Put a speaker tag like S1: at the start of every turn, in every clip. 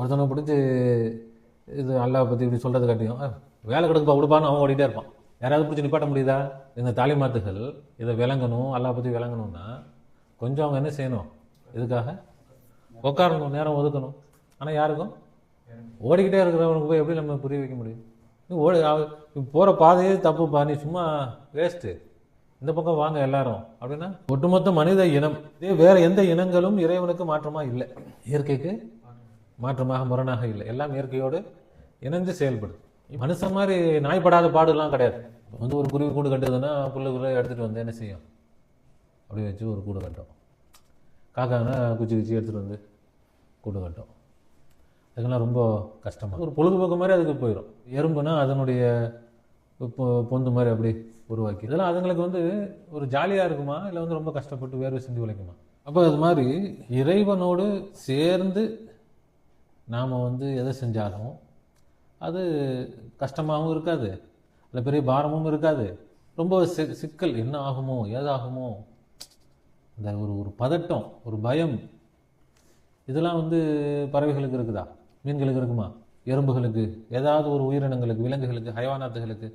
S1: ஒருத்தனை பிடிச்சி இது அல்லாவை பற்றி இப்படி சொல்கிறது காட்டியும் வேலை கிடக்குப்பா விடுப்பான்னு அவன் ஓடிட்டே இருப்பான். யாராவது பிடிச்சி நிப்பாட்ட முடியுதா? இந்த தாலிமாத்துகள் இதை விளங்கணும், அல்லாவை பற்றி விளங்கணும்னா கொஞ்சம் அவங்க என்ன செய்யணும்? இதுக்காக உட்காரணும், நேரம் ஒதுக்கணும். ஆனால் யாருக்கும் ஓடிக்கிட்டே இருக்கிறவனுக்கு போய் எப்படி நம்ம புரிய வைக்க முடியும்? ஓடி போகிற பாதையே தப்புப்பா, நீ சும்மா வேஸ்ட்டு, இந்த பக்கம் வாங்க எல்லாரும் அப்படின்னா ஒட்டுமொத்த மனித இனம் இதே வேறு எந்த இனங்களும் இறைவனுக்கு மாற்றமாக இல்லை, இயற்கைக்கு மாற்றமாக முரணாக இல்லை. எல்லாம் இயற்கையோடு இணைந்து செயல்படுது. மனுஷன் மாதிரி நாய்ப்படாத பாடுலாம் கிடையாது. ஒரு குருவி கூடு கட்டுதுன்னா புல்லுக்குள்ளே எடுத்துகிட்டு வந்து என்ன செய்யும்? அப்படி வச்சு ஒரு கூடு கட்டும். காக்கானா குச்சி எடுத்துகிட்டு வந்து கூடு கட்டும். அதுக்கெல்லாம் ரொம்ப கஷ்டமாக ஒரு பொழுதுபோக்கு மாதிரி அதுக்கு போயிடும். எறும்புனா அதனுடைய பொந்து மாதிரி அப்படி உருவாக்கி இதெல்லாம் அதுங்களுக்கு ஒரு ஜாலியாக இருக்குமா, இல்லை ரொம்ப கஷ்டப்பட்டு வேர்வை சிந்தி உழைக்குமா? அப்போ அது மாதிரி இறைவனோடு சேர்ந்து நாம் எதை செஞ்சாலும் அது கஷ்டமாகவும் இருக்காது, இல்லை பெரிய பாரமும் இருக்காது. ரொம்ப சிக்கல் என்ன ஆகுமோ ஏதாகுமோ, இந்த ஒரு பதட்டம், ஒரு பயம், இதெல்லாம் பறவைகளுக்கு இருக்குதா? மீன்களுக்கு இருக்குமா? எறும்புகளுக்கு, ஏதாவது ஒரு உயிரினங்களுக்கு, விலங்குகளுக்கு, ஹைவானாத்துகளுக்கு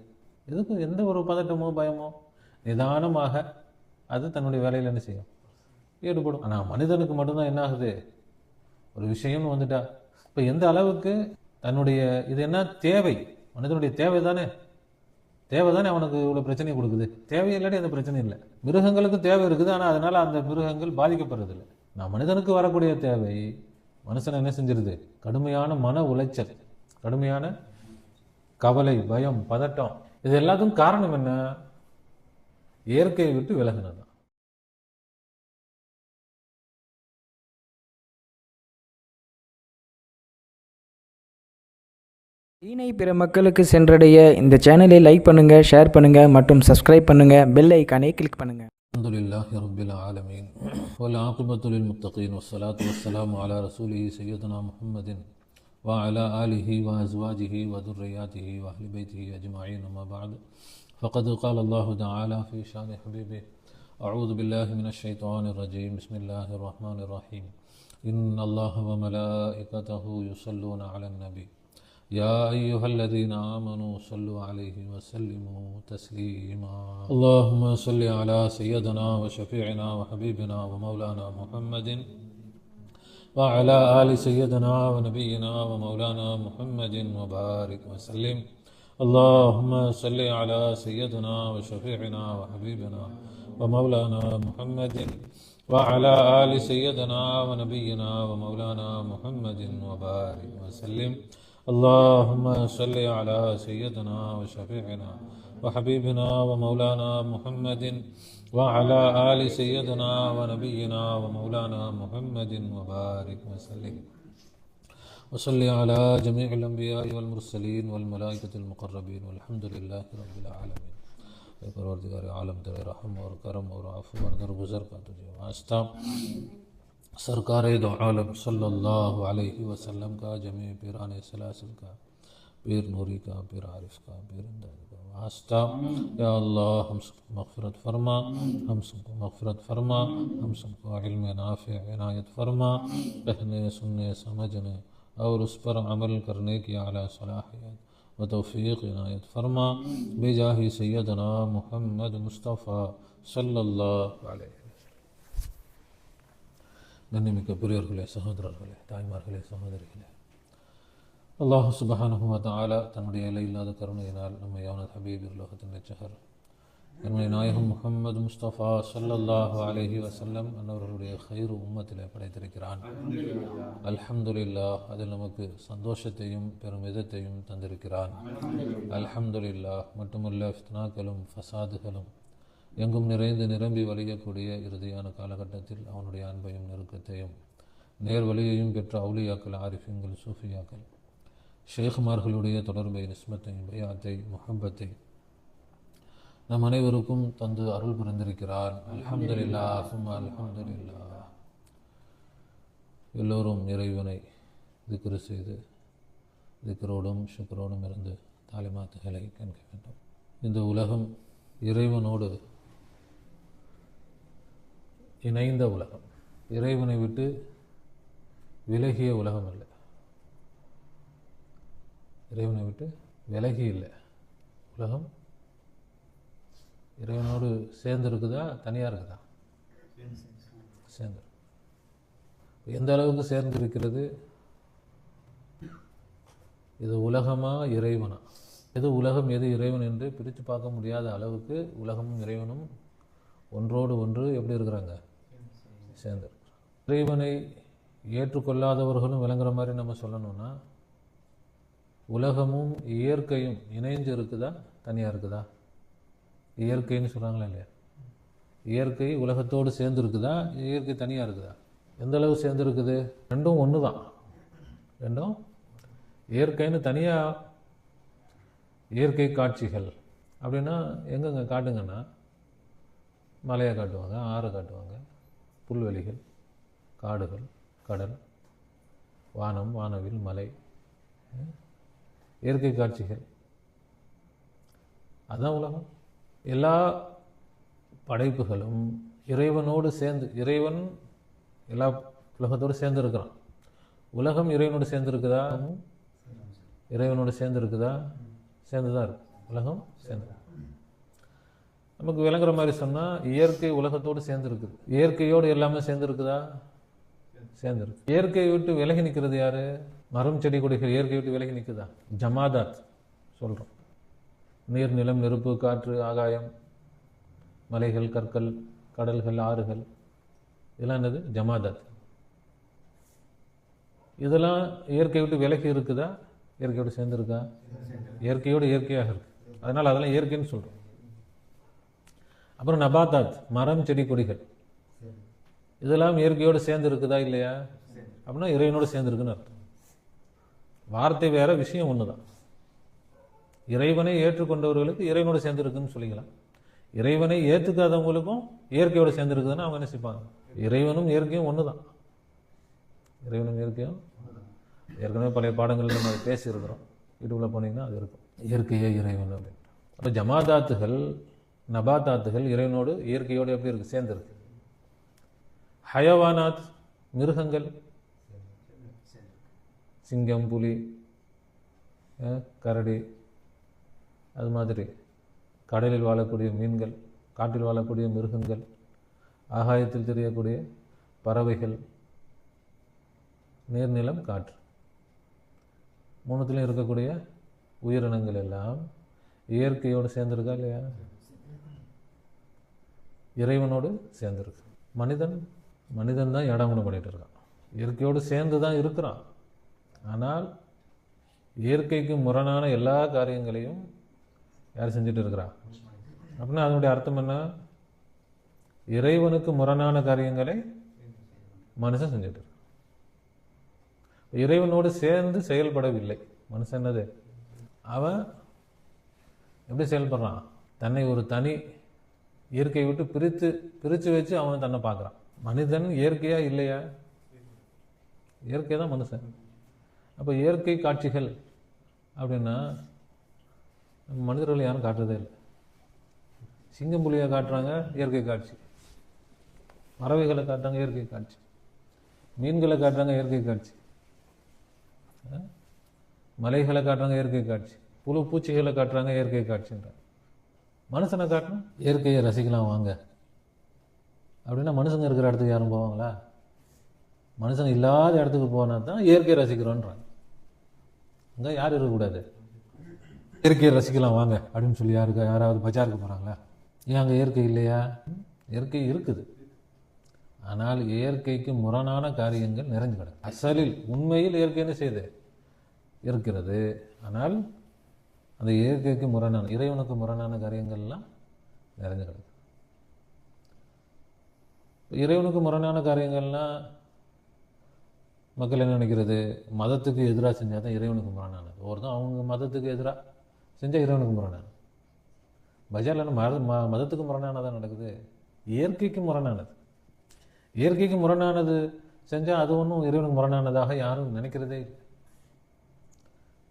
S1: எதுக்கும் எந்த ஒரு பதட்டமோ பயமோ நிதானமாக அது தன்னுடைய வேலையில் என்ன செய்யும்? ஈடுபடும். ஆனால் மனிதனுக்கு மட்டும்தான் என்ன ஆகுது? ஒரு விஷயம்னு வந்துட்டா இப்போ எந்த அளவுக்கு தன்னுடைய இது என்ன தேவை, மனிதனுடைய தேவை தானே அவனுக்கு இவ்வளோ பிரச்சனையை கொடுக்குது. தேவை இல்லாட்டி அந்த பிரச்சனை இல்லை. மிருகங்களுக்கு தேவை இருக்குது, ஆனால் அதனால் அந்த மிருகங்கள் பாதிக்கப்படுறதில்லை. நான் மனிதனுக்கு வரக்கூடிய தேவை மனுஷனை என்ன செஞ்சிருது? கடுமையான மன உளைச்சல், கடுமையான கவலை, பயம், பதட்டம். இது எல்லாத்துக்கும் காரணம் என்ன? இயற்கையை விட்டு விலகினது.
S2: தீனை பிற மக்களுக்கு சென்றடைய இந்த சேனலை லைக் பண்ணுங்க, ஷேர் பண்ணுங்க மற்றும் சப்ஸ்கிரைப் பண்ணுங்க. பெல் ஐகானை கிளிக் பண்ணுங்க.
S1: அல்ஹம்துலில்லாஹி ரப்பில் ஆலமீன் வல் ஆகிபத்து லில் முத்தகீன் வஸ்ஸலாத்து வஸ்ஸலாமு அலா ரசூலிஹி சய்யிதுனா முஹம்மதின் வ அலா ஆலிஹி வ அஸ்வாஜிஹி வ துர்ரியாத்திஹி வ அஹ்லி பைத்திஹி அஜ்மஈன். அம்மா பஅத். ஃபகத் قال الله تعالى في شأن حبيبه أعوذ بالله من الشيطان الرجيم بسم الله الرحمن الرحيم إن الله وملائكته يصلون على النبي يا أيها الذين آمنوا صلوا عليه وسلموا تسليما. اللهم صل على سيدنا وشفيعنا وحبيبنا ومولانا محمد وعلى آل سيدنا ونبينا ومولانا محمد وبارك وسلم. اللهم صل على سيدنا وشفيعنا وحبيبنا ومولانا محمد وعلى آل سيدنا ونبينا ومولانا محمد وبارك وسلم. اللهم صل على سيدنا وشفيعنا وحبيبنا ومولانا محمد وعلى آل سيدنا ونبينا ومولانا محمد وبارك وسلم. وصل على جميع الأنبياء والمرسلين والملائكة المقربين والحمد لله رب العالمين. परवरदिगार आलम तेरे रहम और करम और आफू और दरगुजर का तुझे वास्ता। सरकार दो आलम सल्लल्लाहु अलैहि वसल्लम का, जमी पीरान सलासिल का, पीर नूरी का, पीर आरिफ का, पीर अंदाज का वास्ता। या अल्लाह हम सबको मग़फ़िरत फरमा, हम सबको मग़फ़िरत फरमा, हम सबको इल्म नाफ़िअ इनायत फरमा, कहने सुनने समझने और उस पर अमल करने की आला सलाहियत व तौफ़ीक़ इनायत फरमा बेजाही सैयदना मुहम्मद मुस्तफ़ा सल्लल्लाहु अलैहि वसल्लम. கண்ணியமிக்க பெரியோர்களே, சகோதரர்களே, தாய்மார்களே, சகோதரிகளே, அல்லாஹ் சுப்ஹானஹு வ தஆலா தன்னுடைய எல்லையில்லாத கருணையினால் நம்மை அவனது ஹபீப் உலகத்தின் நெச்சகர் நம்முடைய நாயகம் முஹம்மது முஸ்தபா ஸல்லல்லாஹு அலைஹி வஸல்லம் அன்னவர்களுடைய ஹைரு உம்மத்திலே படைத்திருக்கிறான். அல்ஹம்துலில்லாஹ். அதில் நமக்கு சந்தோஷத்தையும் பெருமிதத்தையும் தந்திருக்கிறான். அல்ஹம்துலில்லாஹ். மட்டுமல்ல, ஃபித்னாக்களும் ஃபசாதுகளும் எங்கும் நிறைந்து நிரம்பி வழியக்கூடிய இறுதியான காலகட்டத்தில் அவனுடைய அன்பையும் நெருக்கத்தையும் நேர்வழியையும் பெற்ற அவுலியாக்கள், ஆரிஃபின்கள், சூஃபியாக்கள், ஷேഖ்மார்களுடைய தொடர்பை, நிஸ்மத்தையும், பயாத்தை, முஹப்பத்தை நம் அனைவருக்கும் தந்து அருள் புரிந்திருக்கிறார். அல்ஹம்துலில்லாஹ் சும்மா அல்ஹம்துலில்லாஹ். எல்லோரும் இறைவனை திக்ரு செய்து திக்ரோடும் ஷுக்ரோடும் இருந்து தாலிமாத்துகளை கேட்க வேண்டும். இந்த உலகம் இறைவனோடு இணைந்த உலகம், இறைவனை விட்டு விலகிய உலகம் அல்ல. இறைவனை விட்டு விலகி இல்லை. உலகம் இறைவனோடு சேர்ந்து இருக்குதா, தனியாக இருக்குதா? சேர்ந்து. எந்த அளவுக்கு சேர்ந்து இருக்கிறது? இது உலகமா இறைவனா? எது உலகம் எது இறைவன் என்று பிரித்து பார்க்க முடியாத அளவுக்கு உலகமும் இறைவனும் ஒன்றோடு ஒன்று எப்படி இருக்கிறாங்க? சேர்ந்து. இறைவனை ஏற்றுக்கொள்ளாதவர்களும் விளங்குற மாதிரி நம்ம சொல்லணும்னா, உலகமும் இயற்கையும் இணைஞ்சு இருக்குதா, தனியாக இருக்குதா? இயற்கைன்னு சொல்கிறாங்களா இல்லையா? இயற்கை உலகத்தோடு சேர்ந்து இருக்குதா, இயற்கை தனியாக இருக்குதா? எந்த அளவு சேர்ந்து இருக்குது? ரெண்டும் ஒன்று தான். ரெண்டும் இயற்கைன்னு தனியாக இயற்கை காட்சிகள் அப்படின்னா எங்கெங்க காட்டுங்கன்னா, மலையை காட்டுவாங்க, ஆறை காட்டுவாங்க, புல்வெளிகள், காடுகள், கடல், வானம், வானவில், மலை, இயற்கை காட்சிகள். அதுதான் உலகம். எல்லா படைப்புகளும் இறைவனோடு சேர்ந்து, இறைவன் எல்லா உலகத்தோடு சேர்ந்து இருக்கிறான். உலகம் இறைவனோடு சேர்ந்து இருக்குதா? இறைவனோடு சேர்ந்து இருக்குதா? சேர்ந்து தான் இருக்கு. உலகம் சேர்ந்து. நமக்கு விளங்குற மாதிரி சொன்னால், இயற்கை உலகத்தோடு சேர்ந்து இருக்குது. இயற்கையோடு எல்லாமே சேர்ந்து இருக்குதா? சேர்ந்து இருக்கு. இயற்கையை விட்டு விலகி நிற்கிறது யாரு? மரம், செடி, கொடிகள் இயற்கையை விட்டு விலகி நிற்குதா? ஜமாதாத் சொல்கிறோம். நீர், நிலம், நெருப்பு, காற்று, ஆகாயம், மலைகள், கற்கள், கடல்கள், ஆறுகள், இதெல்லாம் என்னது? ஜமாதாத். இதெல்லாம் இயற்கையை விட்டு விலகி இருக்குதா, இயற்கையோடு சேர்ந்து இருக்கா? இயற்கையோடு இயற்கையாக இருக்கு. அதனால் அதெல்லாம் இயற்கைன்னு சொல்கிறோம். அப்புறம் நபாதாத், மரம், செடி, கொடிகள், இதெல்லாம் இயற்கையோடு சேர்ந்து இருக்குதா இல்லையா? அப்படின்னா இறைவனோடு சேர்ந்து இருக்குன்னு அர்த்தம். வார்த்தை வேற, விஷயம் ஒன்று தான். இறைவனை ஏற்றுக்கொண்டவர்களுக்கு இறைவனோடு சேர்ந்து இருக்குன்னு சொல்லிக்கலாம். இறைவனை ஏற்றுக்காதவங்களுக்கும் இயற்கையோடு சேர்ந்து இருக்குதுன்னு அவங்க என்ன செய்வாங்க? இறைவனும் இயற்கையும் ஒன்று தான். இறைவனும் இயற்கையும் ஏற்கனவே பழைய பாடங்களில் நம்ம பேசியிருக்கிறோம். வீட்டுக்குள்ளே போனீங்கன்னா அது இருக்கும், இயற்கையே இறைவன் அப்படின்னு. அப்போ ஜமாதாத்துகள், நபாதாத்துகள் இறைவனோடு இயற்கையோடு எப்படி இருக்குது? சேர்ந்துருக்கு. ஹயவானாத், மிருகங்கள், சிங்கம், புலி, கரடி, அது மாதிரி கடலில் வாழக்கூடிய மீன்கள், காட்டில் வாழக்கூடிய மிருகங்கள், ஆகாயத்தில் தெரியக்கூடிய பறவைகள், நீர்நிலம், காற்று, மூணுத்திலும் இருக்கக்கூடிய உயிரினங்கள் எல்லாம் இயற்கையோடு சேர்ந்துருக்கா இல்லையா? இறைவனோடு சேர்ந்துருக்கு. மனிதன் தான் இடமுறை பண்ணிட்டு இருக்கான். இயற்கையோடு சேர்ந்து தான் இருக்கிறான். ஆனால் இயற்கைக்கு முரணான எல்லா காரியங்களையும் யார் செஞ்சுட்டு இருக்கிறான்? அப்படின்னா அதனுடைய அர்த்தம் என்ன? இறைவனுக்கு முரணான காரியங்களை மனுஷன் செஞ்சுட்டு இருக்கான். இறைவனோடு சேர்ந்து செயல்படவில்லை மனுஷன். என்னது? அவன் எப்படி செயல்படுறான்? தன்னை ஒரு தனி இயற்கையை விட்டு பிரித்து வச்சு அவன் தன்னை பார்க்குறான். மனிதன் இயற்கையா இல்லையா? இயற்கை தான் மனுஷன். அப்போ இயற்கை காட்சிகள் அப்படின்னா மனிதர்கள் யாரும் காட்டுறதே இல்லை. சிங்கம், புலியை காட்டுறாங்க, இயற்கை காட்சி. பறவைகளை காட்டுறாங்க, இயற்கை காட்சி. மீன்களை காட்டுறாங்க, இயற்கை காட்சி. மலைகளை காட்டுறாங்க, இயற்கை காட்சி. புழு பூச்சிகளை காட்டுறாங்க, இயற்கை காட்சின்றாங்க. மனுஷனை காட்டணும், இயற்கையை ரசிக்கலாம் வாங்க அப்படின்னா மனுஷங்க இருக்கிற இடத்துக்கு யாரும் போவாங்களா? மனுஷங்க இல்லாத இடத்துக்கு போனால் தான் இயற்கையை ரசிக்கிறோன்றாங்க. அங்கே யார் இருக்கக்கூடாது? இயற்கையை ரசிக்கலாம் வாங்க அப்படின்னு சொல்லி யாராவது பஜாருக்கு போகிறாங்களா? ஏன் அங்கே இயற்கை இல்லையா? இயற்கை இருக்குது. ஆனால் இயற்கைக்கு முரணான காரியங்கள் நிறைஞ்சு கிடக்கு. அசலில் உண்மையில் இயற்கைன்னு செய்து இருக்கிறது. ஆனால் அந்த இயற்கைக்கு முரணான, இறைவனுக்கு முரணான காரியங்கள்லாம் நிறைஞ்சு கிடக்கு. இறைவனுக்கு முரணான காரியங்கள்லாம் மக்கள் என்ன நினைக்கிறது? மதத்துக்கு எதிராக செஞ்சால் தான் இறைவனுக்கு முரணானது. ஒருத்தன் அவங்க மதத்துக்கு எதிராக செஞ்சால் இறைவனுக்கு முரணானது. பஜாரில் மதத்துக்கு முரணானதான் நடக்குது. இயற்கைக்கு முரணானது. இயற்கைக்கு முரணானது செஞ்சால் அது ஒன்றும் இறைவனுக்கு முரணானதாக யாரும் நினைக்கிறதே இல்லை.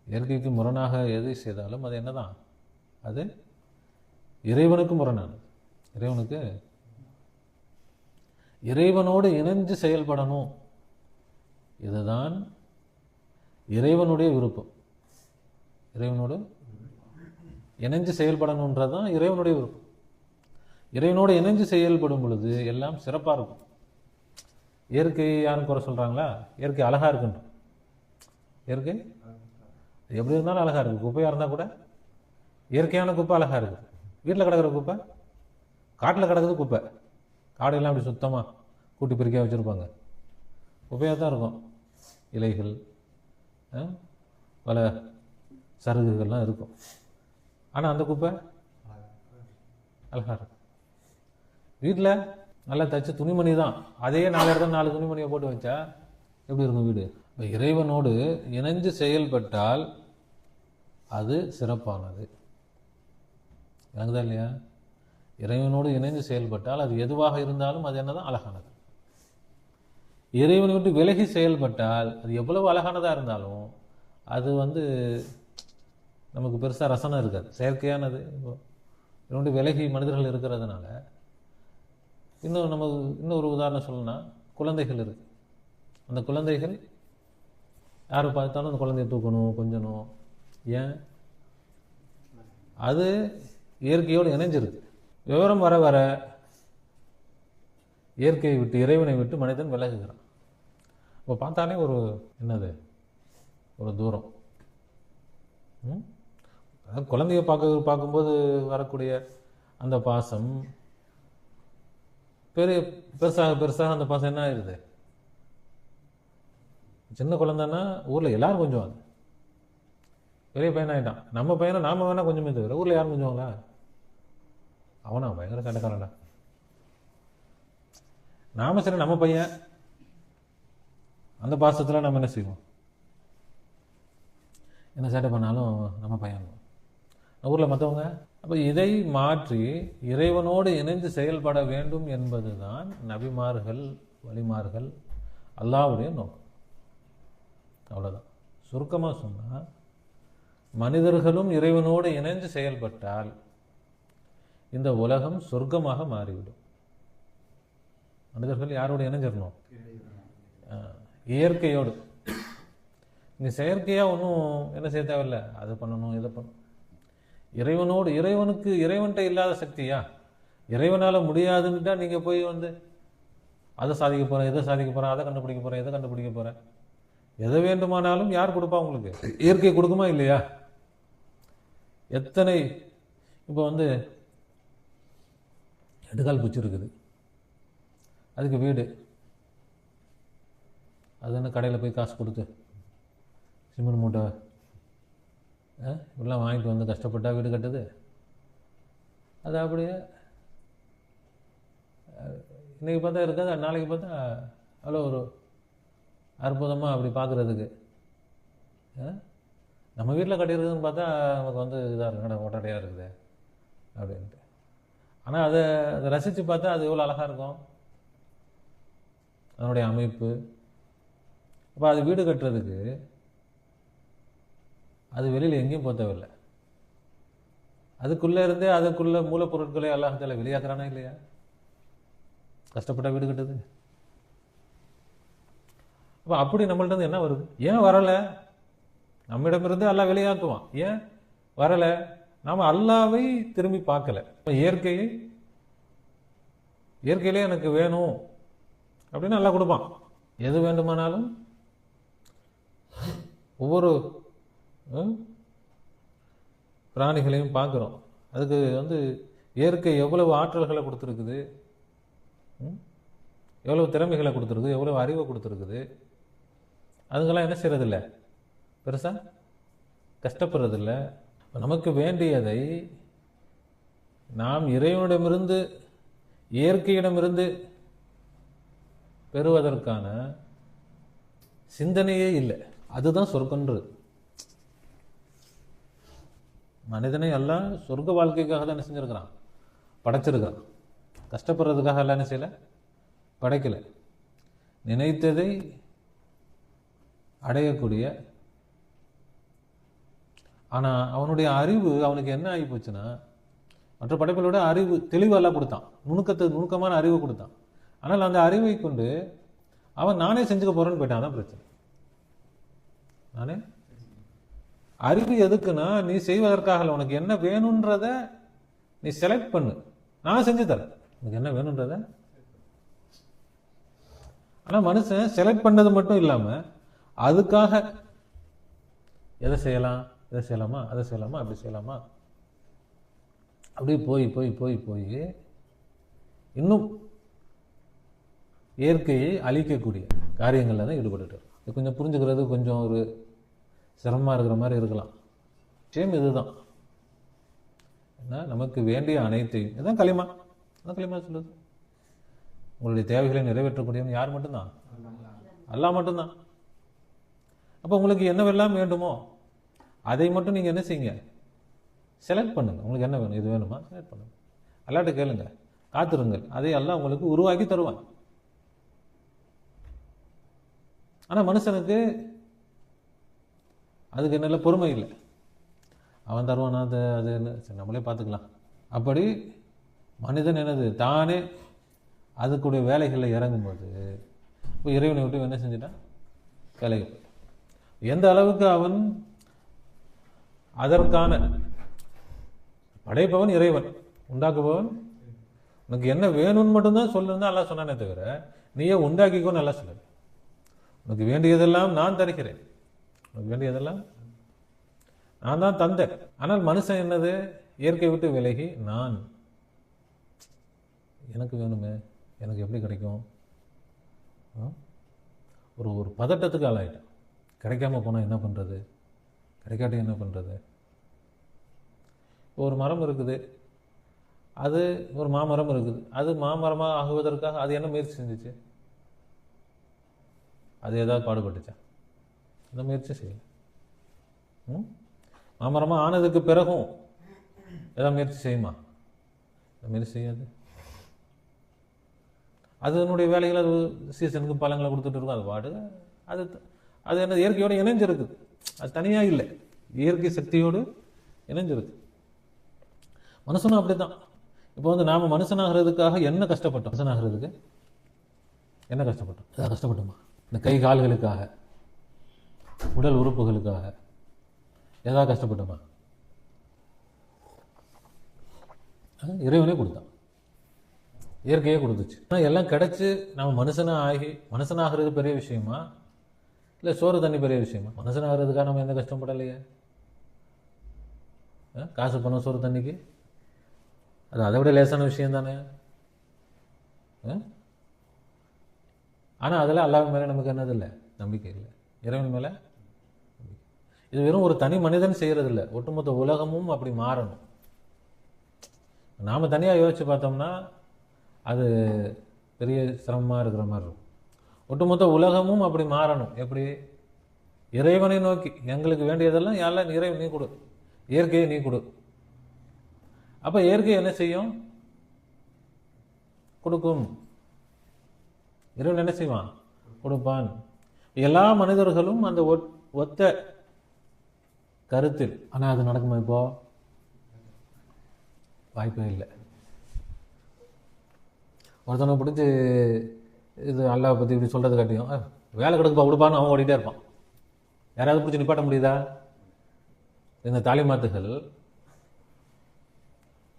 S1: இயற்கைக்கு முரணாக எதை செய்தாலும் அது என்னதான்? அது இறைவனுக்கு முரணானது. இறைவனோடு இணைஞ்சு செயல்படணும். இதுதான் இறைவனுடைய விருப்பம். இறைவனோடு இணைஞ்சு செயல்படணுன்றது தான் இறைவனுடைய விருப்பம். இறைவனோடு இணைஞ்சு செயல்படும் பொழுது எல்லாம் சிறப்பாக இருக்கும். இயற்கை யாரும் குறை சொல்கிறாங்களா? இயற்கை அழகாக இருக்குன்ற. இயற்கை எப்படி இருந்தாலும் அழகாக இருக்குது. குப்பையாக இருந்தால் கூட இயற்கையான குப்பை அழகாக இருக்குது. வீட்டில் கிடக்கிற குப்பை, காட்டில் கிடக்குது குப்பை. காடையெல்லாம் அப்படி சுத்தமாக கூட்டி பிரிக்க வச்சுருப்பாங்க. குப்பையாக தான் இருக்கும். இலைகள், பல சருகுகள்லாம் இருக்கும். ஆனால் அந்த குப்பை அழகாக இருக்கும். வீட்டில் நல்லா தைச்ச துணிமணி தான், அதே 4 இடத்துல 4 துணிமணியை போட்டு வச்சா எப்படி இருக்கும் வீடு? இப்போ இறைவனோடு இணைஞ்சு செயல்பட்டால் அது சிறப்பானது. எனக்கு தான் இல்லையா? இறைவனோடு இணைந்து செயல்பட்டால் அது எதுவாக இருந்தாலும் அது என்னதான் அழகானது. இறைவனை விட்டு விலகி செயல்பட்டால் அது எவ்வளவு அழகானதாக இருந்தாலும் அது நமக்கு பெருசாக ரசனை இருக்காது, செயற்கையானது. இதனுடைய விலகி மனிதர்கள் இருக்கிறதுனால இன்னொரு உதாரணம் சொல்லணும்னா, குழந்தைகள் இருக்கு. அந்த குழந்தைகள் யாரை பார்த்தாலும் அந்த குழந்தைய தூக்கணும், கொஞ்சணும். ஏன்? அது இயற்கையோடு இணைஞ்சிருக்கு. விவரம் வர வர இயற்கையை விட்டு இறைவனை விட்டு மனிதன் விலகுகிறான். இப்போ பார்த்தாலே ஒரு தூரம். குழந்தைய பார்க்கும்போது வரக்கூடிய அந்த பாசம் பெருசாக பெருசாக அந்த பாசம் என்ன ஆயிடுது? சின்ன குழந்தைன்னா ஊரில் எல்லாரும் கொஞ்சுவாங்க. பெரிய பையன் ஆகிட்டான். நம்ம பையனை நாம வேணா கொஞ்சமே தவிர ஊரில் யாரும் கொஞ்சுவாங்களா? அவனா பயங்கர சண்டைக்காரன்டா. நாம சரி, நம்ம பையன், அந்த பாசத்தில் நம்ம என்ன செய்வோம்? என்ன சேட்டை பண்ணாலும் நம்ம பையன். ஊரில் மற்றவங்க. அப்போ இதை மாற்றி இறைவனோடு இணைந்து செயல்பட வேண்டும் என்பதுதான் நபிமார்கள், வலிமார்கள், அல்லாஹ்வுடைய நோக்கம். அவ்வளோதான். சுருக்கமாக சொன்னால், மனிதர்களும் இறைவனோடு இணைந்து செயல்பட்டால் இந்த உலகம் சொர்க்கமாக மாறிவிடும். மனிதர்கள் யாரோடு இணைஞ்சிடணும்? இயற்கையோடு. நீ செயற்கையாக ஒன்றும் என்ன செய்ய தேவையில்லை, அது பண்ணணும் இதை பண்ணணும். இறைவனோடு, இறைவன்கிட்ட இல்லாத சக்தியா? இறைவனால் முடியாதுன்னுட்டா நீங்கள் போய் அதை சாதிக்க போகிறேன், இதை சாதிக்க போகிறேன், அதை கண்டுபிடிக்க போகிறேன், இதை கண்டுபிடிக்க போகிறேன். எதை வேண்டுமானாலும் யார் கொடுப்பா உங்களுக்கு? இயற்கை கொடுக்குமா இல்லையா? எத்தனை இப்போ எடுக்கால் பூச்சி இருக்குது, அதுக்கு வீடு. அது என்ன கடையில் போய் காசு கொடுத்து சிமெண்ட் மூட்டை இப்படிலாம் வாங்கிட்டு கஷ்டப்பட்டா வீடு கட்டுது? அது அப்படியே இன்றைக்கி பார்த்தா இருக்காது, நாளைக்கு பார்த்தா அவ்வளோ ஒரு அற்புதமாக அப்படி பார்க்குறதுக்கு. நம்ம வீட்டில் கட்டியிருக்குதுன்னு பார்த்தா நமக்கு இதாக இருக்கு, ஒட்டடையாக இருக்குது அப்படின்ட்டு. ஆனால் அதை ரசித்து பார்த்தா அது எவ்வளோ அழகாக இருக்கும், அதனுடைய அமைப்பு. அப்போ அது வீடு கட்டுறதுக்கு அது வெளியில் எங்கேயும் போக தேவையில்லை. அதுக்குள்ளே இருந்தே அதுக்குள்ளே மூலப்பொருட்களை அல்லாஹ்தால வெளியாக்குறானா இல்லையா? கஷ்டப்பட்ட வீடு கட்டுது. அப்போ அப்படி நம்மள்ட்ட என்ன வருது? ஏன் வரலை? நம்மிடமிருந்து அல்லாஹ் வெளியாக்குவான். ஏன் வரலை? நாம் அல்லாவை திரும்பி பார்க்கல. இயற்கையிலே எனக்கு வேணும் அப்படின்னு அல்லாஹ் கொடுப்பான். எது வேண்டுமானாலும் ஒவ்வொரு பிராணிகளையும் பார்க்குறோம். அதுக்கு இயற்கை எவ்வளவு ஆற்றல்களை கொடுத்துருக்குது, எவ்வளவு திறமைகளை கொடுத்துருக்குது, எவ்வளவு அறிவை கொடுத்துருக்குது. அதுங்கெல்லாம் என்ன செய்யறதில்ல, பெருசாக கஷ்டப்படுறதில்ல. நமக்கு வேண்டியதை நாம் இறைவனிடமிருந்து, இயற்கையிடமிருந்து பெறுவதற்கான சிந்தனையே இல்லை. அதுதான் சொர்க்கன்றது. மனிதனை எல்லாம் சொர்க்க வாழ்க்கைக்காக தான் என்ன செஞ்சிருக்கிறான், படைச்சிருக்கிறான். கஷ்டப்படுறதுக்காக எல்லாம் என்ன செய்யலை, படைக்கலை. நினைத்ததை அடையக்கூடிய. ஆனால் அவனுடைய அறிவு அவனுக்கு என்ன ஆகி போச்சுன்னா, மற்ற படைப்புகளோட அறிவு தெளிவெல்லாம் கொடுத்தான், நுணுக்கமான அறிவு கொடுத்தான். ஆனால் அந்த அறிவை கொண்டு அவன் நானே செஞ்சுக்க போறேன்னு போயிட்டான். அதான் பிரச்சனை. நானே அறிவு எதுக்குன்னா நீ செய்வதற்காக இல்லை. உனக்கு என்ன வேணுன்றத நீ செலக்ட் பண்ணு, நான் செஞ்சு தரேன். உனக்கு என்ன வேணுன்றத. ஆனால் மனுஷன் செலக்ட் பண்ணது மட்டும் இல்லாமல் அதுக்காக எதை செய்யலாம், இதை செய்யலாமா, அதை செய்யலாமா, அப்படி செய்யலாமா, அப்படி போய் போய் போய் போய் இன்னும் இயற்கையை அழிக்கக்கூடிய காரியங்களில் தான் ஈடுபட்டு. இது கொஞ்சம் புரிஞ்சுக்கிறது கொஞ்சம் ஒரு சிரமமாக இருக்கிற மாதிரி இருக்கலாம். விஷயம் இதுதான். ஏன்னா நமக்கு வேண்டிய அனைத்தையும் இதுதான் களிமா, அதான் களிமா சொல்லுது. உங்களுடைய தேவைகளை நிறைவேற்றக்கூடியவன் யார் மட்டும்தான்? அல்லாஹ் மட்டும்தான். அப்போ உங்களுக்கு என்னவெல்லாம் வேண்டுமோ அதை மட்டும் நீங்கள் என்ன செய்யுங்க, செலக்ட் பண்ணுங்க. உங்களுக்கு என்ன வேணும், இது வேணுமா, செலக்ட் பண்ணுங்க. அல்லாட்ட கேளுங்க, காத்திருங்கள், அதை அல்லாஹ் உங்களுக்கு உருவாக்கி தருவான். ஆனால் மனுஷனுக்கு அதுக்கு நல்ல பொறுமை இல்லை. அவன் தருவானா, அது என்ன, சரி நம்மளே பார்த்துக்கலாம். அப்படி மனிதன் என்னது தானே அதுக்குடைய வேலைகளில் இறங்கும்போது இப்போ இறைவனை விட்டு என்ன செஞ்சிட்டான், வேலைகள். எந்த அளவுக்கு அவன் அதற்கான படைப்பவன் இறைவன், உண்டாக்குபவன். உனக்கு என்ன வேணும்னு மட்டும்தான் சொல்லுன்னு எல்லாம் சொன்னானே தவிர நீயே உண்டாக்கிக்கோ நல்லா சொல்லு. உனக்கு வேண்டியதெல்லாம் நான் தருகிறேன், உனக்கு வேண்டியதெல்லாம் நான் தான் தந்தேன். ஆனால் மனுஷன் என்னது, இயற்கை விட்டு விலகி நான் எனக்கு வேணுமே, எனக்கு எப்படி கிடைக்கும், ஒரு ஒரு பதட்டத்துக்கு ஆளாயிட்டான். கிடைக்காம போனால் என்ன பண்ணுறது, கிடைக்காட்டி என்ன பண்ணுறது. ஒரு மரம் இருக்குது, அது ஒரு மாமரம் இருக்குது, அது மாமரமாக ஆகுவதற்காக அது என்ன முயற்சி செஞ்சிச்சு, அது ஏதாவது பாடுபட்டுச்சா, அந்த முயற்சி செய்யல. மாமரமாக ஆனதுக்கு பிறகும் ஏதாவது முயற்சி செய்யுமா, அந்த முயற்சி செய்யாது. அதனுடைய வேலைகளை அது சீசனுக்கு பழங்களை கொடுத்துட்டு இருக்கும், அது பாடு. அது அது என்ன இயற்கையோடு இணைஞ்சிருக்குது, அது தனியாக இல்லை, இயற்கை சக்தியோடு இணைஞ்சிருக்கு. மனுஷனும் அப்படித்தான். இப்போ வந்து நாம் மனுஷனாகிறதுக்காக என்ன கஷ்டப்பட்டோம், மனுஷனாகிறதுக்கு என்ன கஷ்டப்பட்டோம், ஏதாவது கஷ்டப்பட்டோமா? இந்த கை கால்களுக்காக, உடல் உறுப்புகளுக்காக ஏதாவது கஷ்டப்பட்டோமா? இறைவனே கொடுத்தான், இயற்கையே கொடுத்துச்சு. ஆனால் எல்லாம் கிடைச்சி நம்ம மனுஷனாகிறது பெரிய விஷயமா, இல்லை சோறு தண்ணி பெரிய விஷயமா? மனுஷனாகிறதுக்காக நம்ம எந்த கஷ்டப்படலையே. காசு பணம் சோறு தண்ணிக்கு அது அதை விட லேசான விஷயம் தானே. ஆனால் அதில் அல்லாஹ் மேலே நமக்கு என்னது இல்லை, நம்பிக்கை இல்லை. இறைவன் மேலே இது வெறும் ஒரு தனி மனிதன் செய்கிறது இல்லை, ஒட்டுமொத்த உலகமும் அப்படி மாறணும். நாம் தனியாக யோசித்து பார்த்தோம்னா அது பெரிய சிரமமாக இருக்கிற மாதிரி இருக்கும். ஒட்டுமொத்த உலகமும் அப்படி மாறணும். எப்படி? இறைவனை நோக்கி எங்களுக்கு வேண்டியதெல்லாம் யாரெல்லாம் இறைவன் நீ கொடு, இயற்கையை நீ கொடு. அப்போ இயற்கை என்ன செய்யும், கொடுக்கும். இறைவன் என்ன செய்வான், கொடுப்பான். எல்லா மனிதர்களும் அந்த ஒத்த கருத்தில். ஆனால் அது நடக்குமா? இப்போ வாய்ப்பே இல்லை. ஒருத்தனை பிடிச்சி இது அல்லாஹ் பற்றி இப்படி சொல்கிறது காட்டியும் வேலை கிடக்குப்பா கொடுப்பான்னு அவன் ஓடிட்டே இருப்பான். யாராவது பிடிச்சி நிப்பாட்ட முடியுதா? இந்த தாலிமாத்துகள்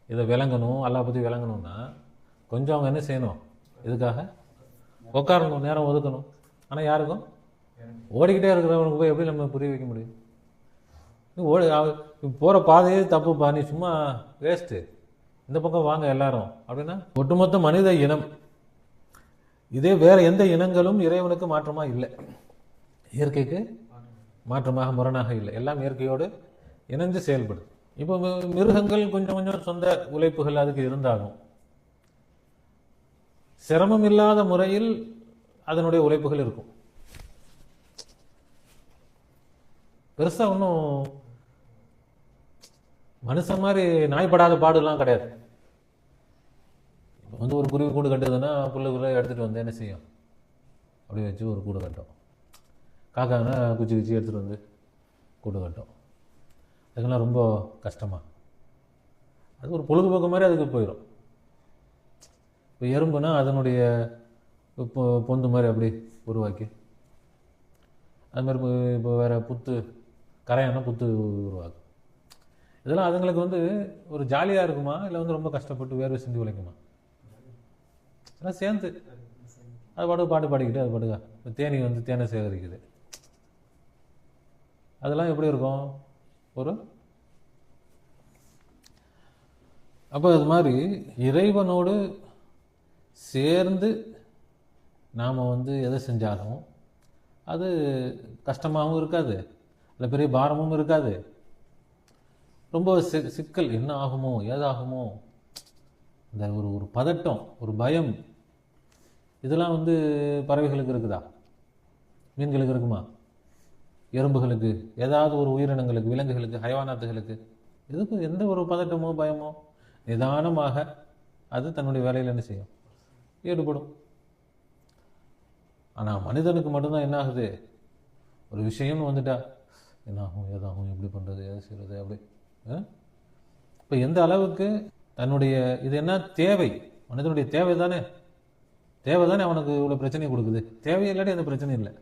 S1: இதை விளங்கணும், அல்லாஹ் பற்றி விளங்கணும்னா கொஞ்சம் அவங்க என்ன செய்யணும், இதுக்காக உட்காரணும், நேரம் ஒதுக்கணும். ஆனால் யாருக்கும் ஓடிக்கிட்டே இருக்கிறவனுக்கு போய் எப்படி நம்ம புரிய வைக்க முடியும்? போகிற பாதையே தப்புப்பா, நீ சும்மா வேஸ்ட்டு, இந்த பக்கம் வாங்க எல்லாரும் அப்படின்னா ஒட்டுமொத்த மனித இனம். இதே வேற எந்த இனங்களும் இறைவனுக்கு மாற்றமாக இல்லை, இயற்கைக்கு மாற்றமாக முரணாக இல்லை. எல்லாம் இயற்கையோடு இணைந்து செயல்படுது. இப்போ மிருகங்கள் கொஞ்சம் கொஞ்சம் சொந்த உழைப்புகள் அதுக்கு இருந்தாலும் சிரமம் இல்லாத முறையில் அதனுடைய உழைப்புகள் இருக்கும். பெருசா ஒன்றும் மனுஷன் மாதிரி நாய்படாத பாடுலாம் கிடையாது. இப்போ வந்து ஒரு குருவி கூடு கட்டுதுன்னா புல்லுக்குள்ளே எடுத்துகிட்டு வந்து என்ன செய்யும், அப்படி வச்சு ஒரு கூடு கட்டும். காக்காங்கன்னா குச்சி குச்சி எடுத்துகிட்டு வந்து கூடு கட்டும். அதுக்கெல்லாம் ரொம்ப கஷ்டமா, அது ஒரு பொழுதுபோக்கு மாதிரி அதுக்கு போயிடும். இப்போ எறும்புனா அதனுடைய பொந்து மாதிரி அப்படி உருவாக்கி அது மாதிரி இப்போ வேறு புத்து கரையான புத்து உருவாகும். இதெல்லாம் அதுங்களுக்கு வந்து ஒரு ஜாலியாக இருக்குமா, இல்லை வந்து ரொம்ப கஷ்டப்பட்டு வேர்வை சிந்தி உழைக்குமா? எல்லாம் சேர்ந்து அது பாட்டு பாட்டு பாடிக்கிட்டு அது பாட்டுக்கா இப்போ தேனி வந்து தேனை சேகரிக்குது. அதெல்லாம் எப்படி இருக்கும் ஒரு அப்போ அது மாதிரி இறைவனோடு சேர்ந்து நாம் வந்து எதை செஞ்சாலும் அது கஷ்டமாகவும் இருக்காது, இல்லை பெரிய பாரமும் இருக்காது. ரொம்ப சிக்கல் என்ன ஆகுமோ ஏதாகுமோ, இந்த ஒரு ஒரு பதட்டம், ஒரு பயம், இதெல்லாம் வந்து பறவைகளுக்கு இருக்குதா? மீன்களுக்கு இருக்குமா? எறும்புகளுக்கு, ஏதாவது ஒரு உயிரினங்களுக்கு, விலங்குகளுக்கு, ஹைவானாத்துகளுக்கு எதுக்கும் எந்த ஒரு பதட்டமோ பயமோ, நிதானமாக அது தன்னுடைய வேலையில் என்ன செய்யும், ஈடுபடும். ஆனால் மனிதனுக்கு மட்டும்தான் என்ன ஆகுது, ஒரு விஷயம்னு வந்துட்டா என்னாகும் ஏதாகும், எப்படி பண்ணுறது, எதை செய்கிறது, அப்படி. இப்போ எந்த அளவுக்கு தன்னுடைய இது என்ன தேவை, மனிதனுடைய தேவை தானே, தேவை தானே அவனுக்கு இவ்வளோ பிரச்சனையை கொடுக்குது. தேவை இல்லாட்டி அந்த பிரச்சனை இல்லை.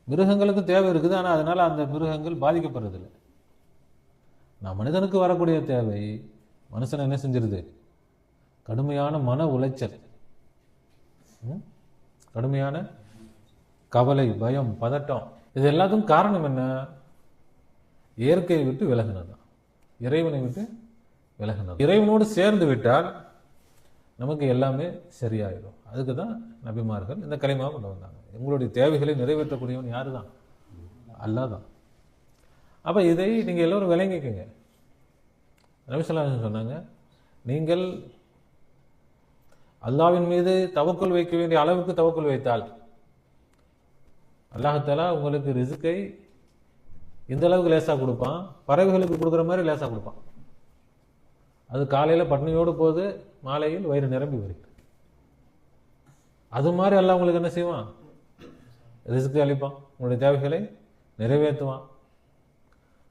S1: மிருகங்களுக்கு தேவை இருக்குது, ஆனால் அதனால் அந்த மிருகங்கள் பாதிக்கப்படுறதில்லை. நான் மனிதனுக்கு வரக்கூடிய தேவை மனுஷனை என்ன செஞ்சிருது, கடுமையான மன உளைச்சல், கடுமையான கவலை, பயம், பதட்டம். இது எல்லாத்துக்கும் காரணம் என்ன? இயற்கையை விட்டு விலகினது தான், இறைவனை விட்டு விலகினது. இறைவனோடு சேர்ந்து விட்டால் நமக்கு எல்லாமே சரியாயிடும். அதுக்கு தான் நபிமார்கள் இந்த கலிமாவை கொண்டு வந்தாங்க. உங்களுடைய தேவைகளை நிறைவேற்றக்கூடியவன் யாரு தான்? அல்லாஹ் தான். அப்போ இதை நீங்கள் எல்லோரும் விளங்கிக்கங்க. நபி ஸல்லல்லாஹு அலைஹி வஸல்லம் சொன்னாங்க, நீங்கள் அல்லாஹ்வின் மீது தவக்குல் வைக்க வேண்டிய அளவுக்கு தவக்குல் வைத்தால் அல்லாஹ் தஆலா உங்களுக்கு ரிஸ்கை இந்த அளவுக்கு லேசாக கொடுப்பான், பறவைகளுக்கு கொடுக்குற மாதிரி லேசாக கொடுப்பான். அது காலையில் பட்னியோடு போது, மாலையில் வயிறு நிரம்பி வருகிறது. அது மாதிரி அல்லாஹ் உங்களுக்கு என்ன செய்வான், ரிஸ்க் அளிப்பான், உங்களுடைய தேவைகளை நிறைவேற்றுவான்.